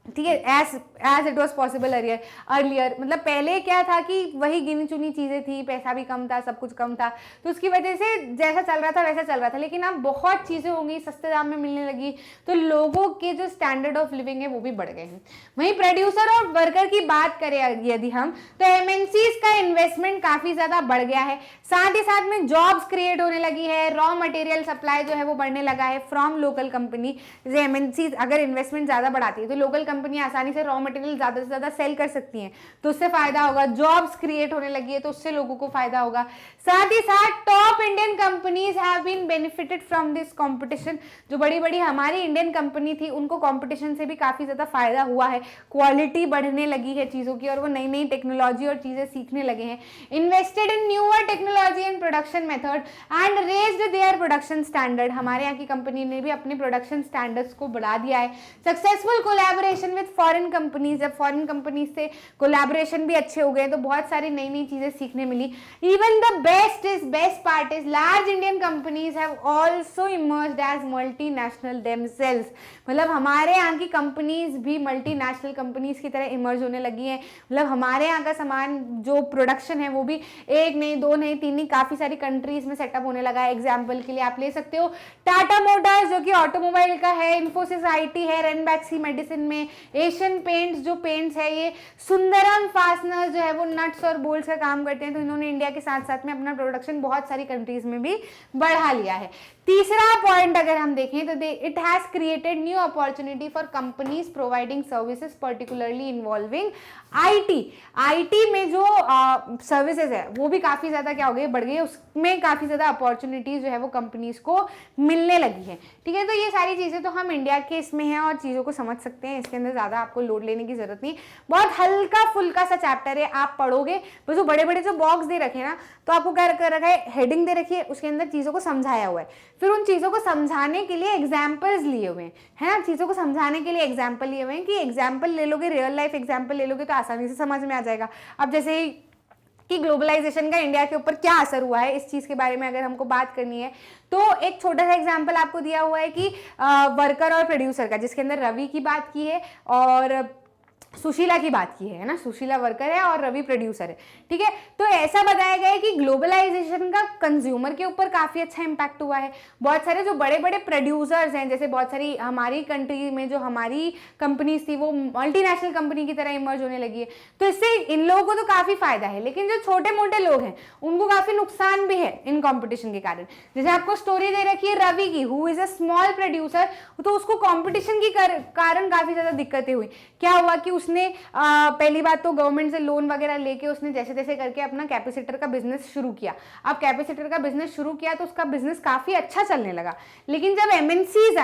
ठीक है, as it was possible earlier. मतलब पहले क्या था कि वही गिनी चुनी चीजें थी, पैसा भी कम था, सब कुछ कम था, तो उसकी वजह से जैसा चल रहा था वैसा चल रहा था। लेकिन अब बहुत चीजें होंगी, सस्ते दाम में मिलने लगी, तो लोगों के जो स्टैंडर्ड ऑफ लिविंग है वो भी बढ़ गए हैं। वहीं प्रोड्यूसर और वर्कर की बात करें यदि हम, तो एमएनसीज का इन्वेस्टमेंट काफी ज्यादा बढ़ गया है, साथ ही साथ में जॉब्स क्रिएट होने लगी है, रॉ मटेरियल सप्लाई जो है वो बढ़ने लगा है फ्रॉम लोकल कंपनी। जैसे एमएनसीज अगर इन्वेस्टमेंट ज्यादा बढ़ाती है तो लोकल कंपनी आसानी से रॉ मटेरियल ज्यादा से ज्यादा सेल कर सकती हैं, तो उससे फायदा होगा। जॉब्स क्रिएट होने लगी है तो उससे लोगों को फायदा होगा। साथ ही साथ top Indian companies have been benefited from this competition. जो बड़ी बड़ी हमारी इंडियन कंपनी थी उनको कंपटीशन से भी काफी ज्यादा फायदा हुआ है, क्वालिटी बढ़ने लगी है चीजों की और वो नई नई टेक्नोलॉजी और चीजें सीखने लगे हैं। Invested in newer technology and production method and raised their production standard. हमारे यहाँ की कंपनी ने भी अपने प्रोडक्शन स्टैंडर्ड्स को बढ़ा दिया है। Successful collaboration with foreign companies. जब फॉरेन कंपनीज से कोलैबोरेशन भी अच्छे हो गए तो बहुत सारी नई नई चीजें सीखने मिली। Even the best part is large Indian companies have also emerged as multinational themselves. मतलब हमारे यहाँ की कंपनीज भी मल्टीनेशनल कंपनीज की तरह इमर्ज होने लगी हैं। मतलब हमारे यहाँ का सामान जो प्रोडक्शन है वो भी एक नहीं, दो नहीं, तीन नहीं, काफी सारी कंट्रीज में सेटअप होने लगा है। एग्जाम्पल के लिए आप ले सकते हो टाटा मोटर्स जो कि ऑटोमोबाइल का है, इन्फोसिस आईटी है, रेनबैक्सी मेडिसिन में, एशियन पेंट्स जो पेंट्स है, ये सुंदरम फास्टनर जो है वो नट्स और बोल्ट्स का काम करते हैं। तो इन्होंने इंडिया के साथ साथ में अपना प्रोडक्शन बहुत सारी कंट्रीज में भी बढ़ा लिया है। तीसरा पॉइंट अगर हम देखें तो it has created new opportunity for companies providing services particularly involving IT में जो सर्विसेज है वो भी काफी ज्यादा क्या हो गई, बढ़ गई है। उसमें काफी ज्यादा अपॉर्चुनिटीज जो है वो कंपनीज को मिलने लगी है, ठीक है। तो ये सारी चीजें तो हम इंडिया के इसमें हैं और चीजों को समझ सकते हैं, इसके अंदर ज्यादा आपको लोड लेने की जरूरत नहीं। बहुत हल्का फुल्का सा चैप्टर है, आप पढ़ोगे बस वो बड़े बड़े जो बॉक्स दे रखे ना, तो आपको क्या कर रखा है, हेडिंग दे रखी है, उसके अंदर चीजों को समझाया हुआ है, फिर उन चीजों को समझाने के लिए एग्जाम्पल्स लिए हुए हैं, है ना। चीजों को समझाने के लिए एग्जाम्पल लिए हुए हैं कि एग्जाम्पल ले लोगे, रियल लाइफ एग्जाम्पल ले लोगे तो आसानी से समझ में आ जाएगा। अब जैसे ही कि ग्लोबलाइजेशन का इंडिया के ऊपर क्या असर हुआ है, इस चीज के बारे में अगर हमको बात करनी है तो एक छोटा सा एग्जांपल आपको दिया हुआ है कि वर्कर और प्रोड्यूसर का, जिसके अंदर रवि की बात की है और सुशीला की बात की है ना। सुशीला वर्कर है और रवि प्रोड्यूसर है, ठीक है। तो ऐसा बताया गया है कि ग्लोबलाइजेशन का कंज्यूमर के ऊपर काफी अच्छा इंपैक्ट हुआ है। बहुत सारे जो बड़े बड़े प्रोड्यूसर्स हैं, जैसे बहुत सारी हमारी कंट्री में जो हमारी कंपनीज थी वो मल्टीनेशनल कंपनी की तरह इमर्ज होने लगी है, तो इससे इन लोगों को तो काफी फायदा है। लेकिन जो छोटे मोटे लोग हैं उनको काफी नुकसान भी है इन कॉम्पिटिशन के कारण। जैसे आपको स्टोरी दे रखी है रवि की, who is a small producer, तो उसको कॉम्पिटिशन के कारण काफी ज्यादा दिक्कतें हुई। क्या हुआ कि उसने पहली बात तो गवर्नमेंट से लोन वगैरह लेके उसने जैसे तैसे करके अपना कैपेसिटर का बिजनेस शुरू किया। अब कैपेसिटर का बिजनेस शुरू किया तो उसका बिजनेस काफी अच्छा चलने लगा। लेकिन जब एमएनसीज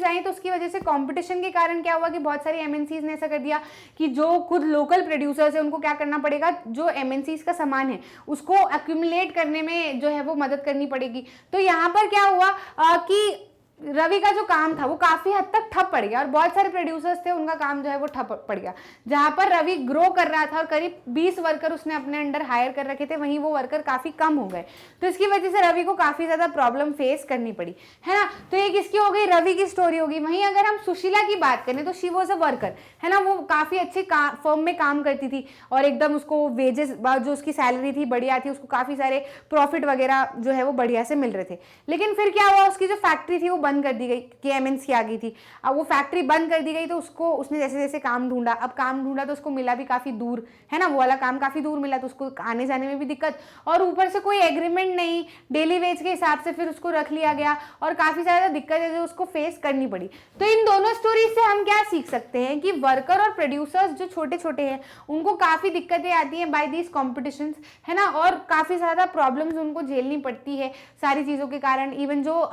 आई तो उसकी वजह से कंपटीशन के कारण क्या हुआ कि बहुत सारी एमएनसीज ने ऐसा कर दिया कि जो खुद लोकल प्रोड्यूसर्स है उनको क्या करना पड़ेगा, जो एमएनसीज का सामान है उसको एक्यूमुलेट करने में जो है वो मदद करनी पड़ेगी। तो यहाँ पर क्या हुआ कि रवि का जो काम था वो काफी हद तक ठप पड़ गया और बहुत सारे प्रोड्यूसर्स थे उनका काम जो है वो ठप पड़ गया। जहां पर रवि ग्रो कर रहा था और करीब 20 वर्कर उसने अपने अंडर हायर कर रखे थे, वहीं वो वर्कर काफी कम हो गए। तो इसकी वजह से रवि को काफी ज्यादा प्रॉब्लम फेस करनी पड़ी, है ना। तो ये किसकी हो गई, रवि की स्टोरी होगी। वहीं अगर हम सुशीला की बात करें तो शी वॉज अ वर्कर, है ना। वो काफी अच्छे फर्म में काम करती थी और एकदम उसको वेजेस जो उसकी सैलरी थी बढ़िया थी, उसको काफी सारे प्रॉफिट वगैरह जो है वो बढ़िया से मिल रहे थे। लेकिन फिर क्या हुआ, उसकी जो फैक्ट्री थी वो बंद कर दी गई कि एमएनसी आ गई थी। अब वो फैक्ट्री बंद कर दी गई तो उसने जैसे जैसे काम ढूंढा, अब काम ढूंढा तो उसको मिला भी काफी दूर, है ना। वो वाला काम काफी दूर मिला तो उसको आने जाने में भी दिक्कत, और ऊपर से कोई एग्रीमेंट नहीं, डेली वेज के हिसाब से फिर उसको रख लिया गया और काफी ज्यादा दिक्कत है जो उसको फेस करनी पड़ी। तो इन दोनों स्टोरीज से हम क्या सीख सकते हैं कि वर्कर और प्रोड्यूसर्स जो छोटे छोटे हैं उनको काफी दिक्कतें आती हैं बाय दीज कॉम्पिटिशंस, है ना, और काफी ज्यादा प्रॉब्लम्स उनको झेलनी पड़ती है सारी चीजों के कारण। इवन जो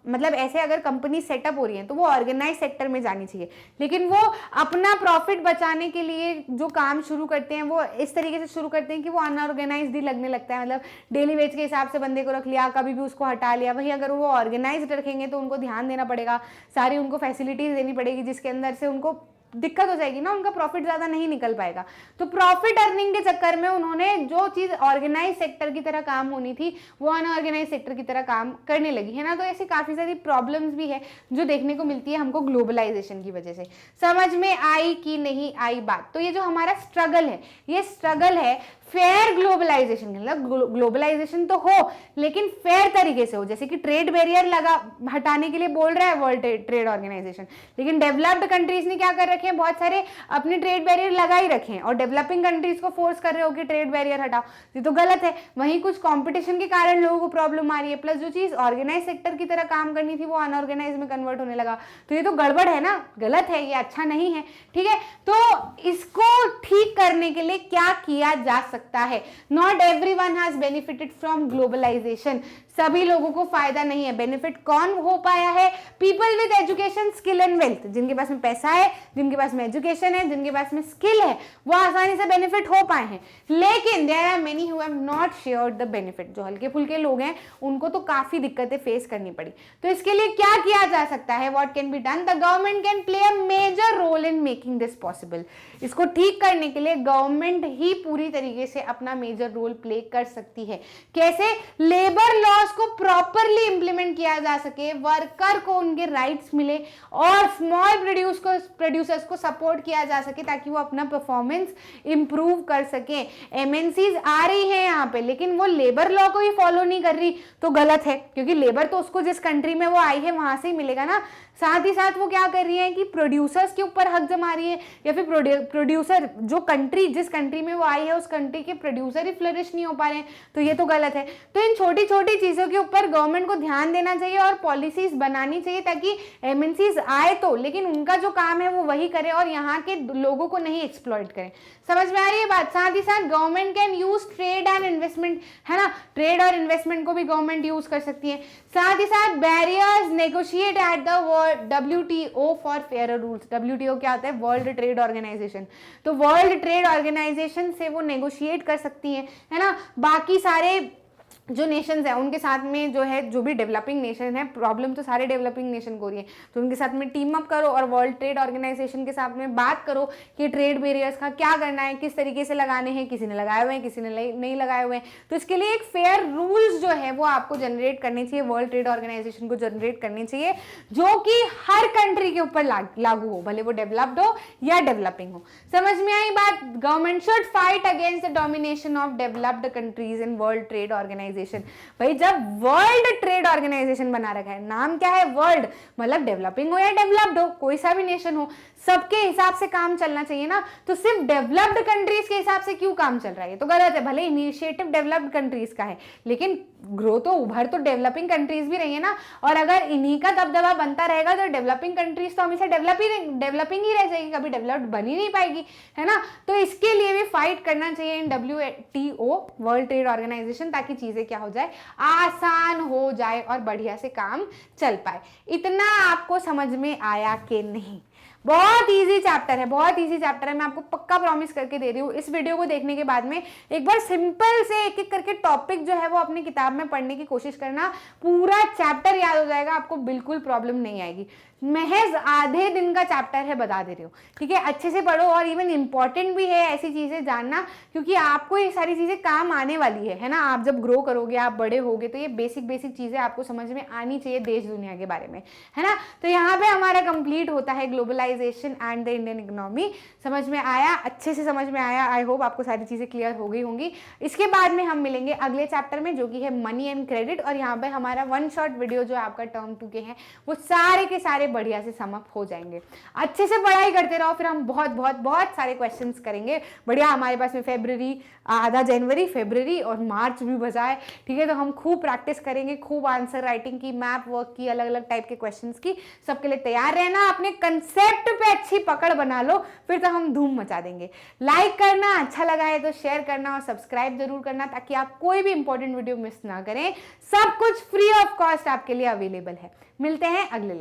मतलब ऐसे अगर कंपनी सेटअप हो रही है तो वो ऑर्गेनाइज सेक्टर में जानी चाहिए, लेकिन वो अपना प्रॉफिट बचाने के लिए जो काम शुरू करते हैं वो इस तरीके से शुरू करते हैं कि वो अनऑर्गेनाइज्ड ही लगने लगता है। मतलब डेली वेज के हिसाब से बंदे को रख लिया, कभी भी उसको हटा लिया। वहीं अगर वो ऑर्गेनाइज्ड रखेंगे तो उनको ध्यान देना पड़ेगा, सारी उनको फैसिलिटीज देनी पड़ेगी, जिसके अंदर से उनको दिक्कत हो जाएगी ना, उनका प्रॉफिट ज्यादा नहीं निकल पाएगा। तो प्रॉफिट अर्निंग के चक्कर में उन्होंने जो चीज ऑर्गेनाइज सेक्टर की तरह काम होनी थी वो अनऑर्गेनाइज सेक्टर की तरह काम करने लगी, है ना। तो ऐसी काफी सारी प्रॉब्लम्स भी है जो देखने को मिलती है हमको ग्लोबलाइजेशन की वजह से। समझ में आई कि नहीं आई बात। तो ये जो हमारा स्ट्रगल है, ये स्ट्रगल है फेयर ग्लोबलाइजेशन, मतलब ग्लोबलाइजेशन तो हो लेकिन फेयर तरीके से हो। जैसे कि ट्रेड बैरियर हटाने के लिए बोल रहा है वर्ल्ड ट्रेड ऑर्गेनाइजेशन, लेकिन डेवलप्ड कंट्रीज ने क्या कर रखे हैं, बहुत सारे अपने ट्रेड बैरियर लगा ही रखे हैं और डेवलपिंग कंट्रीज को फोर्स कर रहे हो कि ट्रेड बैरियर हटाओ, ये तो गलत है। वहीं कुछ कंपटीशन के कारण लोगों को प्रॉब्लम आ रही है, प्लस जो चीज ऑर्गेनाइज सेक्टर की तरह काम करनी थी वो अनऑर्गेनाइज में कन्वर्ट होने लगा। तो ये तो गड़बड़ है ना, गलत है, ये अच्छा नहीं है, ठीक है। तो इसको ठीक करने के लिए क्या किया जा सकता है। Not everyone has benefited from globalisation, सभी लोगों को फायदा नहीं है। बेनिफिट कौन हो पाया है, people with education skill and wealth, जिनके पास में पैसा है, जिनके पास में एजुकेशन है, जिनके पास में स्किल है, वो आसानी से बेनिफिट हो पाए हैं। लेकिन there are many who have not shared the benefit, जो हल्के फुल्के लोग हैं उनको तो काफी दिक्कतें फेस करनी पड़ी। तो इसके लिए क्या किया जा सकता है, what can be done, the government can play a major role in making this possible. इसको ठीक करने के लिए गवर्नमेंट ही पूरी तरीके से अपना मेजर रोल प्ले कर सकती है। कैसे, लेबर लॉ को प्रॉपरली इंप्लीमेंट किया जा सके, वर्कर को उनके राइट्स मिले और स्मॉल प्रोड्यूसर्स को सपोर्ट किया जा सके ताकि वो अपना परफॉर्मेंस इंप्रूव कर सके। एमएनसीज आ रही है यहाँ पे लेकिन वो लेबर लॉ को ही फॉलो नहीं कर रही तो गलत है, क्योंकि लेबर तो उसको जिस कंट्री में वो आई है वहां से ही मिलेगा ना। साथ ही साथ वो क्या कर रही है कि प्रोड्यूसर्स के ऊपर हक जमा रही है, या फिर प्रोड्यूसर जो कंट्री जिस कंट्री में वो आई है उस कंट्री के प्रोड्यूसर ही फ्लरिश नहीं हो पा रहे हैं, तो ये तो गलत है। तो इन छोटी छोटी चीजों के ऊपर गवर्नमेंट को ध्यान देना चाहिए और पॉलिसीज बनानी चाहिए ताकि एमएनसीज आए तो, लेकिन उनका जो काम है वो वही करे और यहाँ के लोगों को नहीं एक्सप्लॉइट करें। समझ में आ रही है बात। साथ ही साथ government can use trade and investment, है ना, ट्रेड और इन्वेस्टमेंट को भी गवर्नमेंट यूज कर सकती है। साथ ही साथ barriers negotiate at the WTO for fair rules. WTO क्या होता है, वर्ल्ड ट्रेड ऑर्गेनाइजेशन। तो वर्ल्ड ट्रेड ऑर्गेनाइजेशन से वो नेगोशिएट कर सकती है ना। बाकी सारे जो नेशंस है उनके साथ में जो है, जो भी डेवलपिंग नेशन है, प्रॉब्लम तो सारे डेवलपिंग नेशन को हो रही है, तो उनके साथ में टीम अप करो और वर्ल्ड ट्रेड ऑर्गेनाइजेशन के साथ में बात करो कि ट्रेड बैरियर्स का क्या करना है, किस तरीके से लगाने हैं। किसी ने लगाए हुए हैं, किसी ने नहीं लगाए हुए हैं, तो इसके लिए एक फेयर रूल्स जो है वो आपको जनरेट करने चाहिए, वर्ल्ड ट्रेड ऑर्गेनाइजेशन को जनरेट करनी चाहिए, जो कि हर कंट्री के ऊपर लागू हो, भले वो डेवलप्ड हो या डेवलपिंग हो। समझ में आई बात। Government should fight against the domination of developed countries in world trade organisation organisation. भाई जब वर्ल्ड ट्रेड ऑर्गेनाइजेशन बना रखा है, नाम क्या है वर्ल्ड, मतलब डेवलपिंग हो या डेवलप्ड हो, कोई सा भी नेशन हो, सबके हिसाब से काम चलना चाहिए ना। तो सिर्फ डेवलप्ड कंट्रीज के हिसाब से क्यों काम चल रहा है, ये तो गलत है। भले इनिशिएटिव डेवलप्ड कंट्रीज का है, लेकिन ग्रो तो उभर तो डेवलपिंग कंट्रीज भी रही है ना। और अगर इन्हीं का दबदबा बनता रहेगा तो डेवलपिंग कंट्रीज तो हमेशा डेवलपिंग ही रह जाएगी, कभी डेवलप्ड बन ही नहीं पाएगी, है ना। तो इसके लिए भी फाइट करना चाहिए इन WTO, वर्ल्ड ट्रेड ऑर्गेनाइजेशन, ताकि चीजें क्या हो जाए, आसान हो जाए और बढ़िया से काम चल पाए। इतना आपको समझ में आया कि नहीं? बहुत इजी चैप्टर है, बहुत इजी चैप्टर है, मैं आपको पक्का प्रॉमिस करके दे रही हूँ। इस वीडियो को देखने के बाद में एक बार सिंपल से एक एक करके टॉपिक जो है वो अपनी किताब में पढ़ने की कोशिश करना, पूरा चैप्टर याद हो जाएगा, आपको बिल्कुल प्रॉब्लम नहीं आएगी। महज आधे दिन का चैप्टर है, बता दे रही हूँ, ठीक है। अच्छे से पढ़ो, और इवन इंपॉर्टेंट भी है ऐसी चीजें जानना, क्योंकि आपको ये सारी चीजें काम आने वाली है ना। आप जब ग्रो करोगे, आप बड़े होगे, तो ये बेसिक चीजें आपको समझ में आनी चाहिए देश दुनिया के बारे में, है ना। तो यहाँ पे हमारा कंप्लीट होता है globalisation and the Indian economy. समझ में आया, अच्छे से समझ में आया, आई होप आपको सारी चीजें क्लियर हो गई होंगी। इसके बाद में हम मिलेंगे अगले चैप्टर में, जो कि है मनी एंड क्रेडिट, और यहाँ पे हमारा 1 शॉर्ट वीडियो जो आपका टर्म 2 के हैं वो सारे के सारे बढ़िया से सम अप हो जाएंगे। अच्छे से पढ़ाई करते रहो, फिर हम बहुत सारे क्वेश्चंस करेंगे बढ़िया। हमारे पास में फरवरी, आधा जनवरी, फरवरी और मार्च भी बचा है, ठीक है। तो हम खूब प्रैक्टिस करेंगे, खूब आंसर राइटिंग की, मैप वर्क की, अलग अलग टाइप के क्वेश्चंस की। सबके लिए तैयार रहना, अपने कंसेप्ट पे अच्छी पकड़ बना लो, फिर तो हम धूम मचा देंगे। लाइक करना, अच्छा लगा है तो शेयर करना, और सब्सक्राइब जरूर करना, ताकि आप कोई भी इंपॉर्टेंट वीडियो मिस ना करें। सब कुछ फ्री ऑफ कॉस्ट आपके लिए अवेलेबल है। मिलते हैं अगले